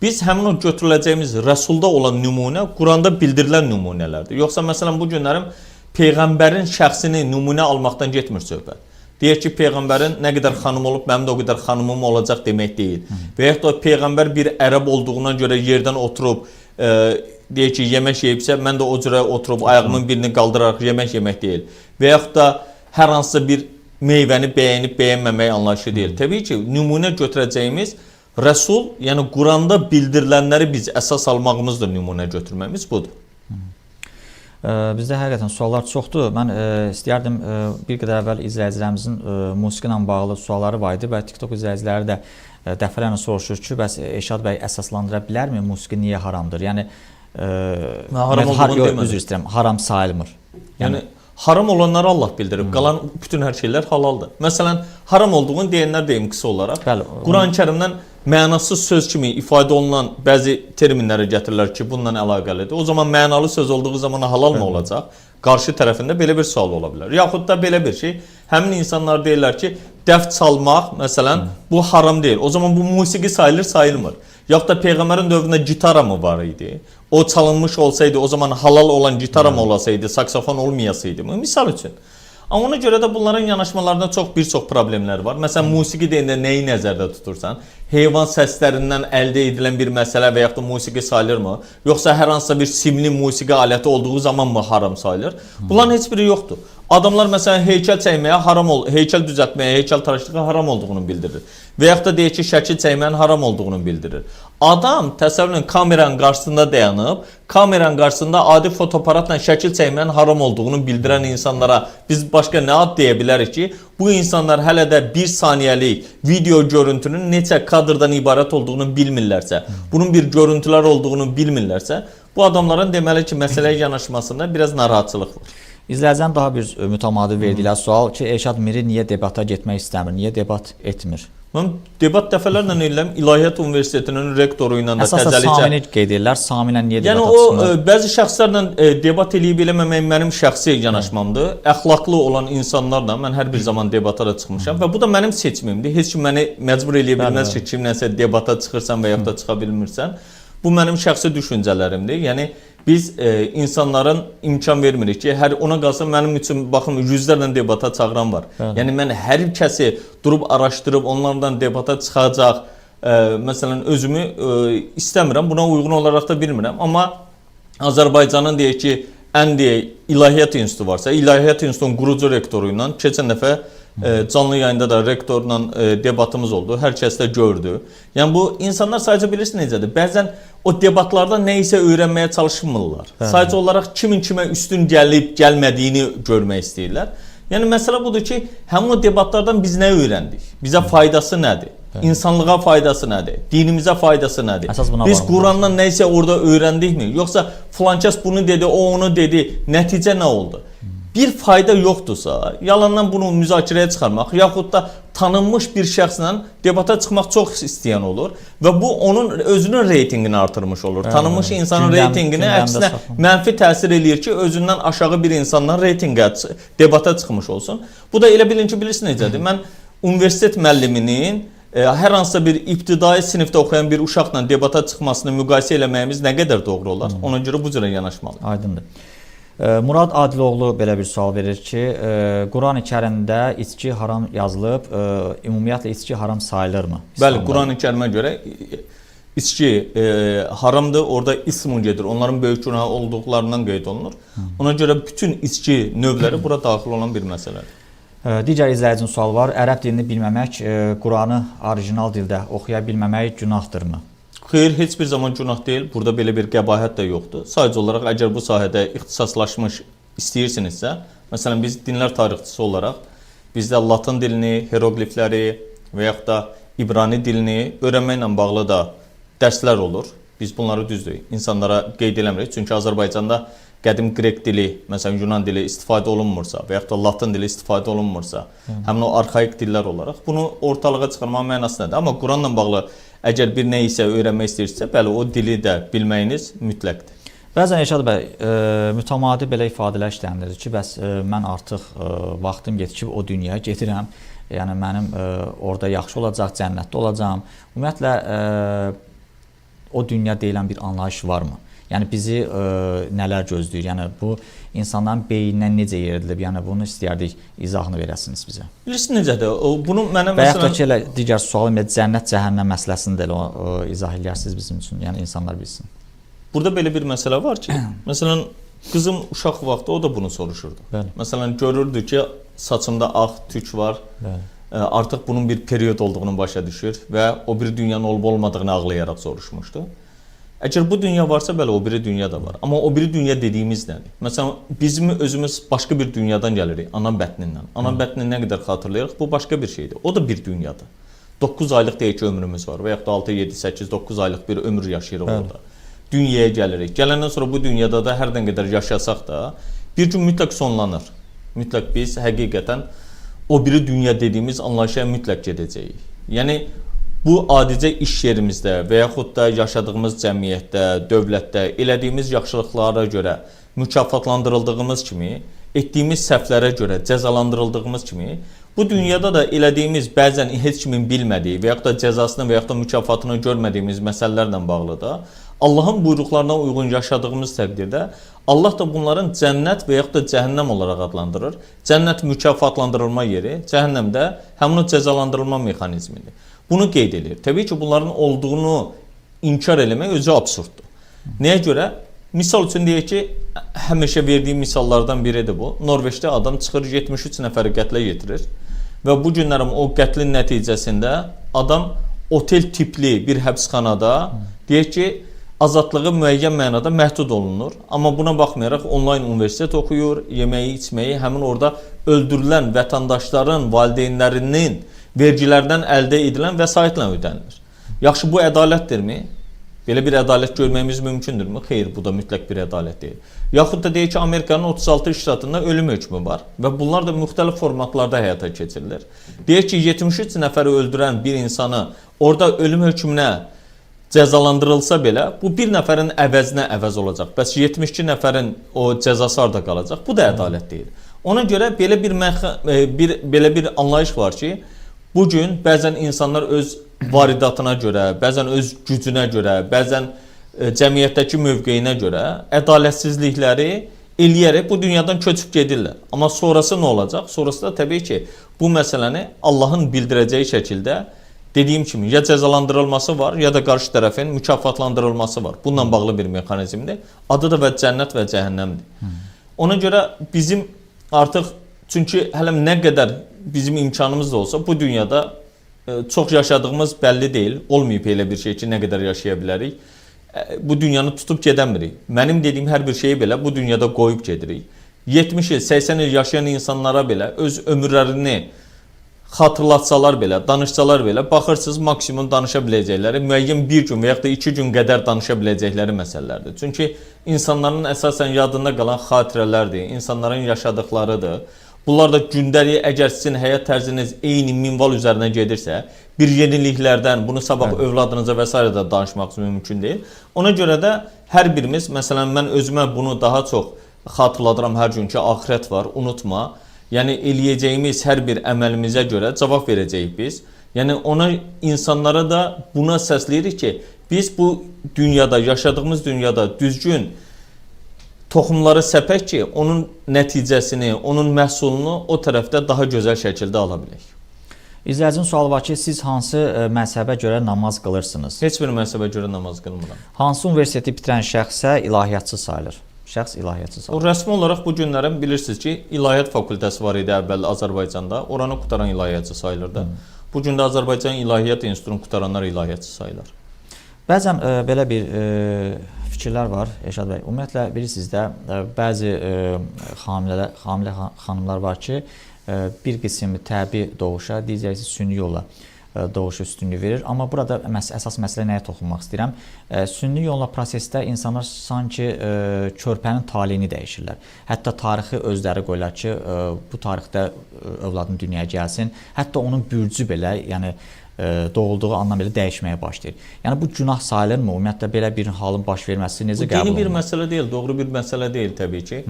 Biz həmin o götürüləcəyimiz Rəsulda olan nümunə Quranda bildirilən nümunələrdir. Yoxsa, məsələn, bu günlərim Peyğəmbərin şəxsini nümunə almaqdan getmir söhbət. Deyək ki, Peyğəmbərin nə qədər xanım olub, mənim də o qədər xanımım olacaq demək deyil. Və yaxud da Peyğəmbər bir ərəb olduğuna görə yerdən oturub, deyək ki, yemək yeyibsə, mən də o cürə oturub ayağımın birini qaldıraraq yemək yemək deyil. Və yaxud da hər hansısa bir meyvəni bəyənib bəyənməmək anlayışı deyil. Təbii ki, nümunə götürəcəyimiz Rəsul, yəni Quranda bildirilənləri biz əsas almağımızdır, nümunə götürməyimiz budur. Bizdə həqiqətən suallar çoxdur. Mən istəyərdim bir qədər əvvəl izləyicilərimizin musiqi ilə bağlı sualları var idi və TikTok izləyiciləri də dəfələrlə soruşur ki, bəs Elşad bəy əsaslandıra bilərmi musiqi niyə haramdır? Yəni haram olduğunu demədim. Üzr istəyirəm, haram sayılmır. Yəni haram olanları Allah bildirib, qalan bütün hər şeylər halaldır. Məsələn, haram olduğunu deyənlər deyim qısa olaraq. Quran-Kərimdən mənasız söz kimi ifadə olunan bəzi terminləri gətirirlər ki, bununla əlaqəlidir. O zaman mənalı söz olduğu zaman halal mı olacaq? Qarşı tərəfində belə bir sual ola bilər. Yaxud da belə bir şey, həmin insanlar deyirlər ki, dəf çalmaq, məsələn, bu haram deyil. O zaman bu musiqi sayılır, sayılmır. Yoxud da peyğəmbərin dövründə gitara mı var idi? O çalınmış olsaydı, o zaman halal olan gitara mı olasaydı, saksofon olmayasaydı mı? Misal üçün. Amma ona görə də bunların yanaşmalarında bir çox problemlər var. Məsələn, musiqi deyəndə nəyi nəzərdə tutursan? Heyvan səslərindən əldə edilən bir məsələ və yaxud da musiqi sayılırmı? Yoxsa hər hansısa bir simli musiqi aləti olduğu zaman mı haram sayılır? Bunların heç biri yoxdur. Adamlar məsələn heykəl çəkməyə haram heykəl düzəltməyə, heykəl tıraşlığa haram olduğunu bildirir. Və yaxud da deyək ki, şəkil çəkməyin haram olduğunu bildirir. Adam təsəvvürün kameranın qarşısında dayanıb, kameranın qarşısında adi fotoaparatla şəkil çəkməyin haram olduğunu bildirən insanlara biz başqa nə ad deyə bilərik ki, bu insanlar hələ də 1 saniyəlik video görüntünün neçə kadrdan ibarət olduğunu bilmirlərsə, bunun bir görüntülər olduğunu bilmirlərsə, bu adamların deməli ki, məsələyə yanaşmasında biraz narahatçılıq var. İzləyicinin daha bir mütəmadi verdilər sual ki, Elşad Miri niyə debata getmək istəmir, niyə debat etmir? Mən debat dəfələrlə eləyirəm, İlahiyyat Universitetinin rektoru ilə də təzəlicə. Əsasda Samini qeyd edirlər, Sami ilə niyə debata çıxmır? Yəni o, bəzi şəxslərlə debat eləyib eləməmək mənim şəxsi yanaşmamdır. Əxlaqlı olan insanlarla mən hər bir zaman debata da çıxmışam və bu da mənim seçimimdir. Heç kim məni məcbur eləyə bilməz ki, kimlənsə debata çıxırsan və yaxud da çıxa bilmirsən. Bu mənim şəxsi düşüncələrimdir. Yəni biz insanların imkan vermirik ki, hər ona qalsa mənim üçün baxın yüzlərlə debata çağıran var. Yəni mən hər kəsi durub araşdırıb onlardan debata çıxacaq, məsələn özümü istəmirəm, buna uyğun olaraq da bilmirəm. Amma Azərbaycanın deyək ki, ən deyək İlahiyyat İnstitutu varsa, İlahiyyat İnstitutunun qurucu rektoru ilə keçən dəfə canlı yayında da rektorla debatımız oldu. Hər kəs də gördü. Yəni bu insanlar sadəcə bilirsiniz necədir? Bəzən o debatlarda nə isə öyrənməyə çalışmırlar. Sadəcə olaraq kimin kimə üstün gəlib, gəlmədiyini görmək istəyirlər. Yəni məsələ budur ki, həmin o debatlardan biz nə öyrəndik? Bizə faydası nədir? İnsanlığa faydası nədir? Dinimizə faydası nədir? Biz Qurandan nə isə orada öyrəndikmi? Yoxsa filankəs bunu dedi, o onu dedi. Nəticə nə oldu? Bir fayda yoxdursa, yalandan bunu müzakirəyə çıxarmaq, yaxud da tanınmış bir şəxslə debata çıxmaq çox istəyən olur və bu onun özünün reytinqini artırmış olur. Tanınmış insanın reytinqini əksinə mənfi təsir eləyir ki, özündən aşağı bir insandan reytinqə debata çıxmış olsun. Bu da elə bilin ki, bilirsiniz necədir? Mən universitet müəlliminin hər hansısa bir ibtidai sinifdə oxuyan bir uşaqla debata çıxmasını müqayisə eləməyimiz nə qədər doğru olar? Ona görə bu cürə yanaşmalı. Aydındır. Murad Adiloğlu belə bir sual verir ki, Quran-ı Kərimdə içki haram yazılıb, ümumiyyətlə içki haram sayılırmı? Bəli, Quran-ı Kərimə görə içki haramdır, orada ismun gedir, onların böyük günah olduqlarından qeyd olunur. Ona görə bütün içki növləri bura daxil olan bir məsələdir. Digər izləyicinin sualı var, ərəb dilini bilməmək, Quranı orijinal dildə oxuya bilməmək günahdır mı? Xeyr, heç bir zaman günah deyil. Burada belə bir qəbahət də yoxdur. Sadəcə olaraq əgər bu sahədə ixtisaslaşmış istəyirsinizsə, məsələn biz dinlər tarixçisi olaraq bizdə Latın dilini, heroqlifləri və yaxud da İbrani dilini öyrənməklə bağlı da dərslər olur. Biz bunları düzdür, insanlara qeyd eləmirik. Çünki Azərbaycanda qədim Qrek dili, məsələn Yunan dili istifadə olunmursa və yaxud da Latın dili istifadə olunmursa, həmin o arxaik dillər olaraq bunu ortalığa çıxarmaq mənası nədir? Amma Quranla bağlı əgər bir nə isə öyrənmək istəyirsə, bəli, o dili də bilməyiniz mütləqdir. Bəzən Elşad bəy, mütəmadi belə ifadələr işlənilir ki, bəs mən artıq vaxtım yetişib o dünyaya gedirəm, yəni mənim orada yaxşı olacaq, cənnətdə olacağam. Ümumiyyətlə, o dünya deyilən bir anlayış varmı? Yəni bizi nələr gözləyir? Yəni bu insanların beynindən necə yeridilib? Yəni bunu istəyərdik izahını verəsiniz bizə. Bilirsiniz necədir? Bunu mənə və yaxud da ki, elə digər sualım cənnət cəhənnəm məsələsini də elə izah edərsiniz bizim üçün, yəni insanlar bilsin. Burada belə bir məsələ var ki, məsələn qızım uşaq vaxtı o da bunu soruşurdu. Bəli. Məsələn görürdü ki, saçımda ağ tük var. Bəli. Artıq bunun bir period olduğunu başa düşür və o bir dünyanın olub-olmadığını ağlayaraq soruşmuşdu. Əgər bu dünya varsa, bəli, o biri dünya da var. Amma o biri dünya dediyimiz nədir? Məsələn, bizim özümüz başqa bir dünyadan gəlirik, ana bətnindən. Ana bətnini nə qədər xatırlayırıq, bu başqa bir şeydir. O da bir dünyadır. 9 aylıq deyək ki, ömrümüz var və yaxud da 6, 7, 8, 9 aylıq bir ömür yaşayırıq orada. Dünyaya gəlirik. Gələndən sonra bu dünyada da hər nə qədər yaşasaq da, bir gün mütləq sonlanır. Mütləq biz həqiqətən o biri dünya dediyimiz anlayışa mütləq gedəcəyik. Yəni, bu adicə iş yerimizdə və yaxud da yaşadığımız cəmiyyətdə, dövlətdə elədiyimiz yaxşılıqlara görə mükafatlandırıldığımız kimi etdiyimiz səhvlərə görə cəzalandırıldığımız kimi, bu dünyada da elədiyimiz bəzən heç kimin bilmədiyi və yaxud da cəzasını və yaxud da mükafatını görmədiyimiz məsələlərlə bağlı da Allahın buyruqlarına uyğun yaşadığımız təqdirdə Allah da bunların cənnət və yaxud da cəhənnəm olaraq adlandırır. Cənnət mükafatlandırılma yeri, cəhənnəm də həmin o cəzalandırılma mexanizmidir. Bunu qeyd edir. Təbii ki, bunların olduğunu inkar eləmək özü absurddur. Nəyə görə? Misal üçün deyək ki, həmişə verdiyim misallardan biridir bu. Norveçdə adam çıxır 73 nəfəri qətlə yetirir və bu günlərim o qətlin nəticəsində adam otel tipli bir həbsxanada deyək ki, azadlığı müəyyən mənada məhdud olunur. Amma buna baxmayaraq onlayn universitet oxuyur, yeməyi, içməyi, həmin orada öldürülən vətəndaşların valideynlərinin vergilərdən əldə edilən vəsaitlə ödənilir. Yaxşı, bu ədalətdirmi? Belə bir ədalət görməyimiz mümkündürmü? Xeyr, bu da mütləq bir ədalət deyil. Yaxud da deyək ki, Amerikanın 36 ştatında ölüm hökmü var və bunlar da müxtəlif formatlarda həyata keçirilir. Deyək ki, 73 nəfəri öldürən bir insanı orada ölüm hökmünə cəzalandırılsa belə, bu bir nəfərin əvəzinə əvəz olacaq. Bəs 72 nəfərin o cəzası harda qalacaq? Bu da ədalət deyil. Ona görə belə bir anlayış var ki, bugün bəzən insanlar öz varidatına görə, bəzən öz gücünə görə, bəzən cəmiyyətdəki mövqeyinə görə ədalətsizlikləri eləyərək bu dünyadan köçüb gedirlər. Amma sonrası nə olacaq? Sonrası da təbii ki, bu məsələni Allahın bildirəcəyi şəkildə dediyim kimi, ya cəzalandırılması var, ya da qarşı tərəfin mükafatlandırılması var. Bununla bağlı bir mexanizmdir. Adı da və cənnət və cəhənnəmdir. Ona görə bizim artıq, çünki hələ nə qədər bizim imkanımız da olsa, bu dünyada çox yaşadığımız bəlli deyil. Olmayıb elə bir şey ki, nə qədər yaşaya bilərik. Bu dünyanı tutub gedəmirik. Mənim dediyim hər bir şeyi belə bu dünyada qoyub gedirik. 70 il, 80 il yaşayan insanlara belə öz ömürlərini xatırlatsalar belə, danışsalar belə, baxırsınız maksimum danışa biləcəkləri müəyyən bir gün və yaxud da 2 gün qədər danışa biləcəkləri məsələlərdir. Çünki insanların əsasən yadında qalan xatirələrdir, insanların yaşadıklarıdır. Bunlar da gündəlik, əgər sizin həyat tərziniz eyni minval üzərinə gedirsə, bir yeniliklərdən, bunu sabah övladınıza və s. da danışmaq mümkün deyil. Ona görə də hər birimiz, məsələn, mən özümə bunu daha çox xatırladıram hər gün ki, axirət var, unutma. Yəni, eləyəcəyimiz hər bir əməlimizə görə cavab verəcəyik biz. Yəni, ona insanlara da buna səsləyirik ki, biz bu dünyada, yaşadığımız dünyada düzgün toxumları səpək ki, onun nəticəsini, onun məhsulunu o tərəfdə daha gözəl şəkildə ala bilək. İzləyicinin sualı var ki, siz hansı məzhəbə görə namaz qılırsınız? Heç bir məzhəbə görə namaz qılmıram. Hansı universiteti bitirən şəxsə ilahiyyatçı sayılır? Şəxs ilahiyyatçı sayılır. O rəsmi olaraq bu günlərin bilirsiniz ki, İlahiyyat fakültəsi var idi əvvəl Azərbaycanda. Oranı qutaran ilahiyyatçı sayılırdı. Bu gün də Azərbaycan İlahiyyat İnstitutunu qutaranlar ilahiyyatçı sayılır. Bəzən belə bir fikirlər var, Elşad bəy. Ümumiyyətlə bilirsiniz də, bəzi hamilə xanımlar var ki, bir qismi təbii doğuşa, digəri süni yolla doğuş üstünlüyü verir. Amma burada əsas məsələ nəyə toxunmaq istəyirəm? Sünni yolla prosesdə insanlar sanki körpənin taleyini dəyişirlər. Hətta tarixi özləri qoyurlar ki, bu tarixdə övladın dünyaya gəlsin. Hətta onun bürcü belə, yəni doğulduğu andan belə dəyişməyə başlayır. Yəni bu günah sayılırmı? Ümumiyyətlə belə bir halın baş verməsi necə qəbul olunur? Bu dini bir məsələ deyil, doğru bir məsələ deyil təbii ki.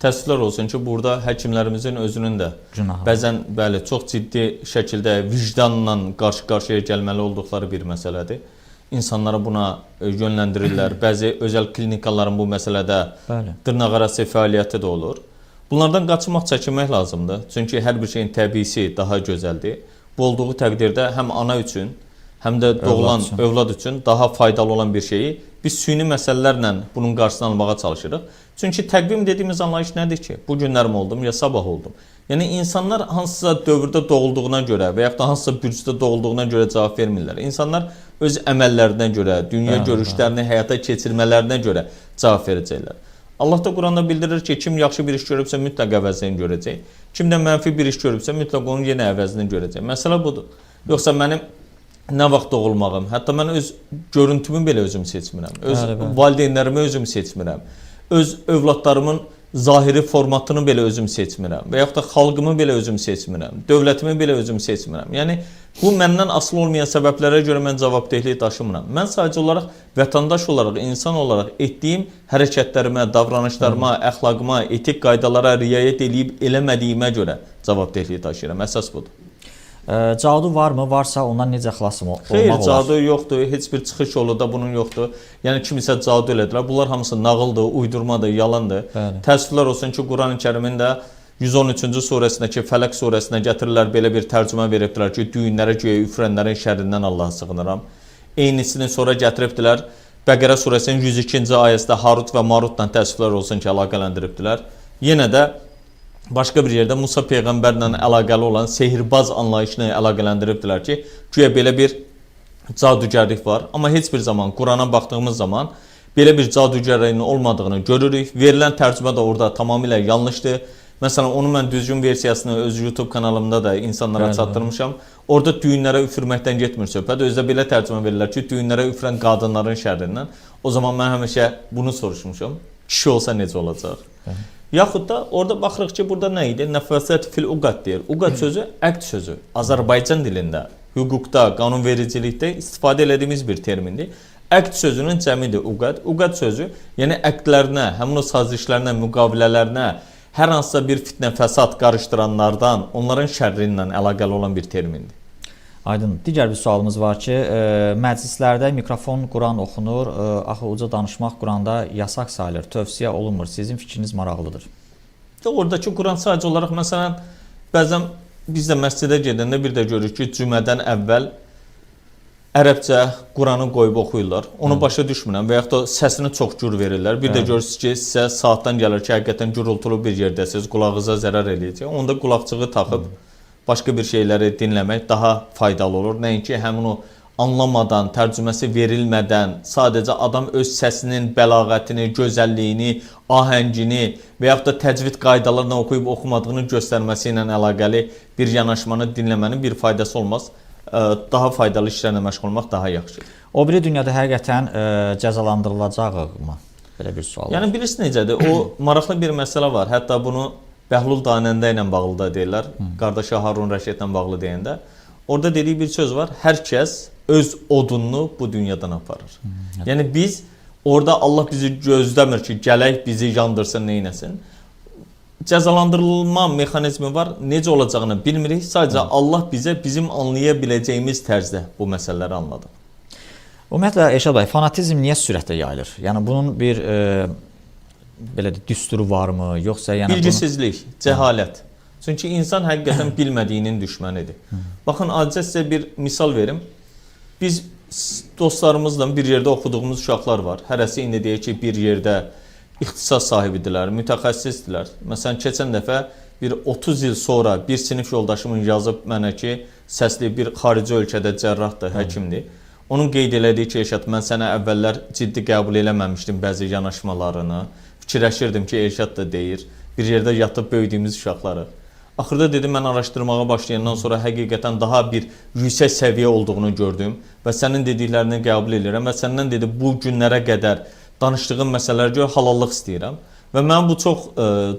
Təəssüflər olsun ki, burada həkimlərimizin özünün də bəzən bəli çox ciddi şəkildə vicdanla qarşı-qarşıya gəlməli olduqları bir məsələdir. İnsanlara buna yönləndirirlər. Bəzi özəl klinikaların bu məsələdə dırnaqarası fəaliyyəti də olur. Bunlardan qaçmaq, çəkinmək lazımdır. Çünki hər bir şeyin təbiisi daha gözəldir. Bu olduğu təqdirdə həm ana üçün, həm də doğulan övlad üçün daha faydalı olan bir şeyi biz süni məsələlərlə bunun qarşısını almağa çalışırıq. Çünki təqvim dediyimiz anlayış nədir ki? Bu günlərim oldum, ya sabah oldum. Yəni insanlar hansısa dövrdə doğulduğuna görə və yaxud da hansısa bürcdə doğulduğuna görə cavab vermirlər. İnsanlar öz əməllərinə görə, dünya görüşlərini həyata keçirmələrinə görə cavab verəcəklər. Allah da Quranda bildirir ki, kim yaxşı bir iş görübsə mütləq əvəzini görəcək. Kim də mənfi bir iş görübsə mütləq onun yenə əvəzini görəcək. Məsələ budur. Yoxsa mənim nə vaxt doğulmağım, hətta mən öz görüntümü belə özüm seçmirəm. Öz valideynlərimi özüm seçmirəm. Öz övladlarımın zahiri formatını belə özüm seçmirəm və yaxud da xalqımı belə özüm seçmirəm. Dövlətimi belə özüm seçmirəm. Yəni Bu məndən asılı olmayan səbəblərə görə mən cavabdehlik daşımıram. Mən sadəcə olaraq vətəndaş olaraq, insan olaraq etdiyim hərəkətlərimə, davranışlarıma, əxlaqıma, etik qaydalara riayət edib eləmədiyimə görə cavabdehlik daşıyıram. Əsas budur. Cadu varmı? Varsa ondan necə xilas olmaq olar? Xeyr, cadu yoxdur. Heç bir çıxış yolu da bunun yoxdur. Yəni kimisə cadu elədilər. Bunlar hamısı nağıldır, uydurmadır, yalandır. Təəssüflər olsun ki, Qurani-Kərimin də 113-cü surəsindəki Fələq surəsinə gətirirlər, belə bir tərcümə veribdilər ki, düyünlərə göyə üfürənlərin şərrindən Allaha sığınıram. Eynisini sonra gətiribdilər. Bəqərə surəsinin 102-ci ayəsində Harut və Marutla təəssüflər olsun ki, əlaqələndiribdilər. Yenə də başqa bir yerdə Musa Peyğəmbərlə əlaqəli olan sehirbaz anlayışını əlaqələndiribdilər ki, güya belə bir cadugərlik var. Amma heç bir zaman Qurana baxdığımız zaman belə bir cadugərliyin olmadığını görürük. Verilən tərcümə də orada tamamilə yanlışdır. Məsələn, onu mən düzgün versiyasını öz YouTube kanalımda da insanlara çatdırmışam. Orada düyünlərə üfürməkdən getmir söhbət. Özdə belə tərcümə verirlər ki, düyünlərə üfürən qadınların şərrindən. O zaman mən həmişə bunu soruşmuşam. Kişi olsa necə olacaq? Yaxud da orada baxırıq ki, burada nə idi? Nəfəsət fil uqad deyir. Uqad sözü əqd sözü. Azərbaycan dilində, hüquqda, qanunvericilikdə istifadə etdiyimiz bir termindir. Əqd sözünün cəmidir uqad. Uqad sözü, yəni əqdlərinə, həmin o sazişlərinə, müqavilələrinə, hər hansısa bir fitnə, fəsad qarışdıranlardan, onların şərri ilə əlaqəli olan bir termindir. Aydın. Digər bir sualımız var ki, məclislərdə mikrofon Quran oxunur, axı uca danışmaq Quranda yasaq sayılır, tövsiyə olunmur. Sizin fikriniz maraqlıdır. Oradakı Quran sadəcə olaraq, məsələn, bəzən biz də məscidə gedəndə bir də görürük ki, cümədən əvvəl ərəbcə Quranı qoyub oxuyurlar. Onu başa düşmürəm və yaxud da səsini çox gür verirlər. Bir də görürsünüz ki, sizə saatdan gəlir ki, həqiqətən gürültülü bir yerdəsiniz, qulağınıza zərər eləyəcək. Onda qulaqçığı taxıb başqa bir şeyləri dinləmək daha faydalı olur. Nəinki həmin o anlamadan, tərcüməsi verilmədən, sadəcə adam öz səsinin bəlağətini, gözəlliyini, ahəngini və yaxud da təcvid qaydalarını oxuyub oxumadığını göstərməsi ilə əlaqəli bir yanaşmanı dinləmənin bir faydası olmaz. Daha faydalı işlərlə məşğul olmaq daha yaxşıdır. O biri dünyada həqiqətən cəzalandırılacaqmı? Belə bir sual. Yəni bilirsiniz necədir? O maraqlı bir məsələ var. Hətta bunu Bəhlul Danəndə ilə bağlı da deyirlər. Qardaşı Harun Rəşidlə bağlı deyəndə. Orada dediyi bir söz var. Hər kəs öz odununu bu dünyadan aparır. Yəni biz orada Allah bizi gözləmir ki, gələk bizi yandırsın, neynəsin. Cəzalandırılma mexanizmi var. Necə olacağını bilmirik. Sadəcə Allah bizə bizim anlaya biləcəyimiz tərzdə bu məsələləri anladı. Ümumiyyətlə Elşad bəy, fanatizm niyə sürətlə yayılır? Yəni bunun bir belə də düsturu varmı, yoxsa yəni bilgisizlik, cəhalət. Çünki insan həqiqətən bilmədiyinin düşmənidir. Baxın, acizə sizə bir misal verim. Biz dostlarımızla bir yerdə oxuduğumuz uşaqlar var. Hərəsi indi deyək ki, bir yerdə ixtisas sahibidirlər, mütəxəssisdirlər. Məsələn, keçən dəfə bir 30 il sonra bir sinif yoldaşımın yazıb mənə ki, səsli bir xarici ölkədə cərrahdır, həkimdir. Onun qeyd elədiyi ki, Elşad, mən sənə əvvəllər ciddi qəbul eləməmişdim bəzi yanaşmalarını. Fikirləşirdim ki, Elşad da deyir, bir yerdə yatıb böyüdüyümüz uşaqları. Axırda dedim, mən araşdırmağa başlayandan sonra həqiqətən daha bir yüksək səviyyə olduğunu gördüm və sənin dediklərini qəbul edirəm və səndən dedi, bu günlərə qədər danışdığım məsələlərə görə halallıq istəyirəm və mən bu çox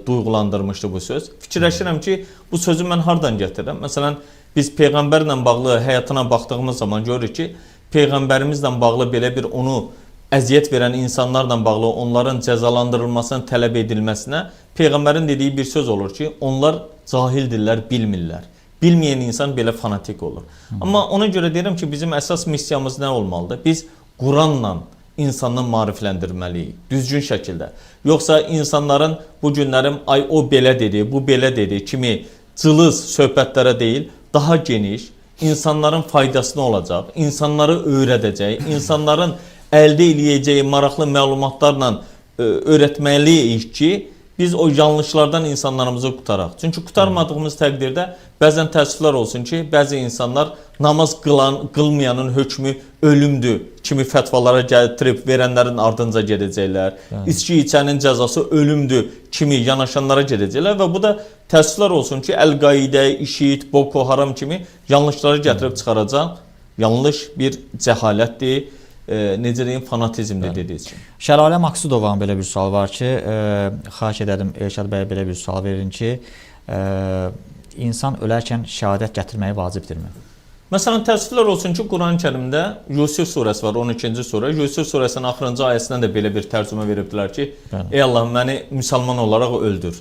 duyğulandırmışdı bu söz. Fikirləşirəm ki, bu sözü mən hardan gətirirəm? Məsələn, biz Peyğəmbərlə bağlı həyatına baxdığımız zaman görürük ki, Peyğəmbərimizlə bağlı belə bir onu əziyyət verən insanlarla bağlı onların cəzalandırılmasının tələb edilməsinə Peyğəmbərin dediyi bir söz olur ki, onlar cahildirlər, bilmirlər. Bilməyən insan belə fanatik olur. Amma ona görə deyirəm ki, bizim əsas missiyamız nə olmalıdır? Biz Quranla insanı maarifləndirməliyik, düzgün şəkildə. Yoxsa insanların bu günlərim, ay o belə dedi, bu belə dedi kimi cılız söhbətlərə deyil, daha geniş, insanların faydasına olacaq, insanları öyrədəcək, insanların əldə eləyəcəyi maraqlı məlumatlarla öyrətməliyik ki, biz o yanlışlardan insanlarımızı qutaraq. Çünki qutarmadığımız təqdirdə bəzən təəssüflər olsun ki, bəzi insanlar namaz qılmayanın hökmü ölümdür kimi fətvalara gətirib verənlərin ardınca gedəcəklər. İçki içənin cəzası ölümdür kimi yanaşanlara gedəcəklər və bu da təəssüflər olsun ki, Əl-Qaidə, IŞİD, Boko Haram kimi yanlışları gətirib çıxaracaq. Yanlış bir cəhalətdir. Necə deyim, fanatizmdir dediyiniz kimi. Şəlalə Maqsudovanın belə bir sual var ki, xahiş edirəm Elşad bəyə belə bir sual verin ki, insan ölərkən şəhadət gətirməyi vacibdirmi? Məsələn, təəssüflər olsun ki, Quran-Kərimdə Yusuf surəsi var, 12-ci surə. Yusuf surəsinin axırıncı ayəsindən də belə bir tərcümə veribdilər ki, ey Allah, məni müsəlman olaraq öldür.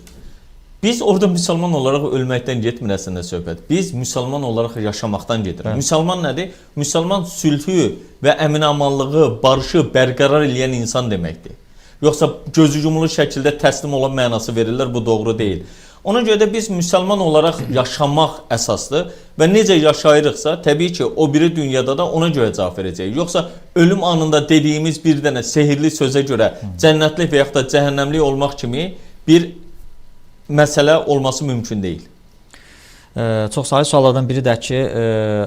Biz orada müsəlman olaraq ölməkdən getmir əslində söhbət. Biz müsəlman olaraq yaşamaqdan gedirik. Müsəlman nədir? Müsəlman sülhü və əmin-amanlığı, barışı bərqərar edən insan deməkdir. Yoxsa gözü yumulu şəkildə təslim olan mənası verirlər, bu doğru deyil. Ona görə də biz müsəlman olaraq yaşamaq əsasdır və necə yaşayırıqsa, təbii ki, o biri dünyada da ona görə cavab verəcəyik. Yoxsa ölüm anında dediyimiz bir dənə sehirli sözə görə cənnətlik və yaxud da cəhənnəmlik olmaq kimi bir məsələ olması mümkün deyil. Çox saylı suallardan biri də ki,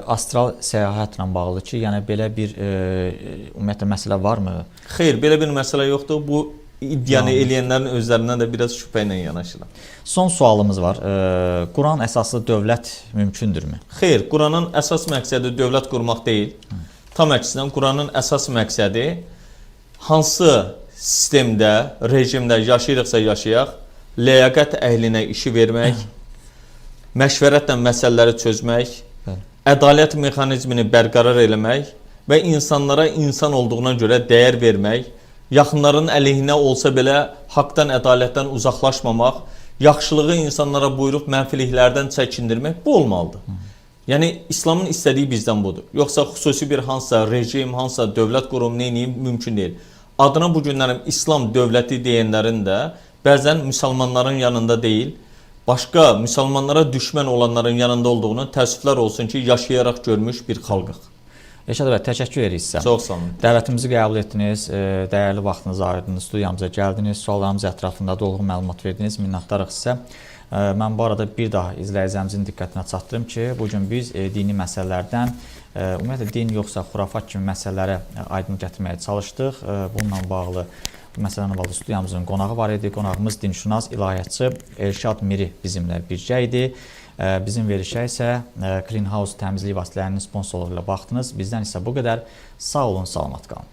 astral səyahətlə bağlıdır ki, yəni belə bir ümumiyyətlə məsələ varmı? Xeyr, belə bir məsələ yoxdur. Bu iddianı eləyənlərin özlərindən də biraz şübhə ilə yanaşırlar. Son sualımız var. Quran əsaslı dövlət mümkündürmü? Xeyr, Quranın əsas məqsədi dövlət qurmaq deyil. Tam əksinə, Quranın əsas məqsədi hansı sistemdə, rejimdə yaşayırıqsa yaşayaq, ləyaqət əhlinə işi vermək, məşvərətlə məsələləri çözmək, ədalət mexanizmini bərqərar eləmək və insanlara insan olduğuna görə dəyər vermək, yaxınların əleyhinə olsa belə haqdan, ədalətdən uzaqlaşmamaq, yaxşılığı insanlara buyurub mənfiliklərdən çəkindirmək bu olmalıdır. Yəni, İslamın istədiyi bizdən budur. Yoxsa xüsusi bir hansısa rejim, hansısa dövlət qurumu neyniyim mümkün deyil. Adına bu günlərim İslam dövləti deyənlərin də bəzən müsəlmanların yanında deyil, başqa müsəlmanlara düşmən olanların yanında olduğunu təəssüflər olsun ki, yaşayaraq görmüş bir xalqıq. Rəşad bəy, təşəkkür edirik sizə. Çox sağ olun. Dəvətimizi qəbul etdiniz, dəyərli vaxtınızı ayırdınız, studiyamıza gəldiniz, suallarımız ətrafında dolğun məlumat verdiniz, minnətdarıq sizə. Mən bu arada bir daha izləyicilərimizin diqqətinə çatdırım ki, bugün biz dini məsələlərdən, ümumiyyətlə din yoxsa xurafat kimi məsələlərə aydın gətirməyə çalışdıq. Bununla bağlı məsələn, studiyamızın qonağı var idi. Qonağımız dinşünas, ilahiyyatçı Elşad Miri bizimlə birgə idi. Bizim verilişə isə Clean House təmizlik vasitələrinin sponsorluğu ilə baxdınız. Bizdən isə bu qədər. Sağ olun, salamat qalın.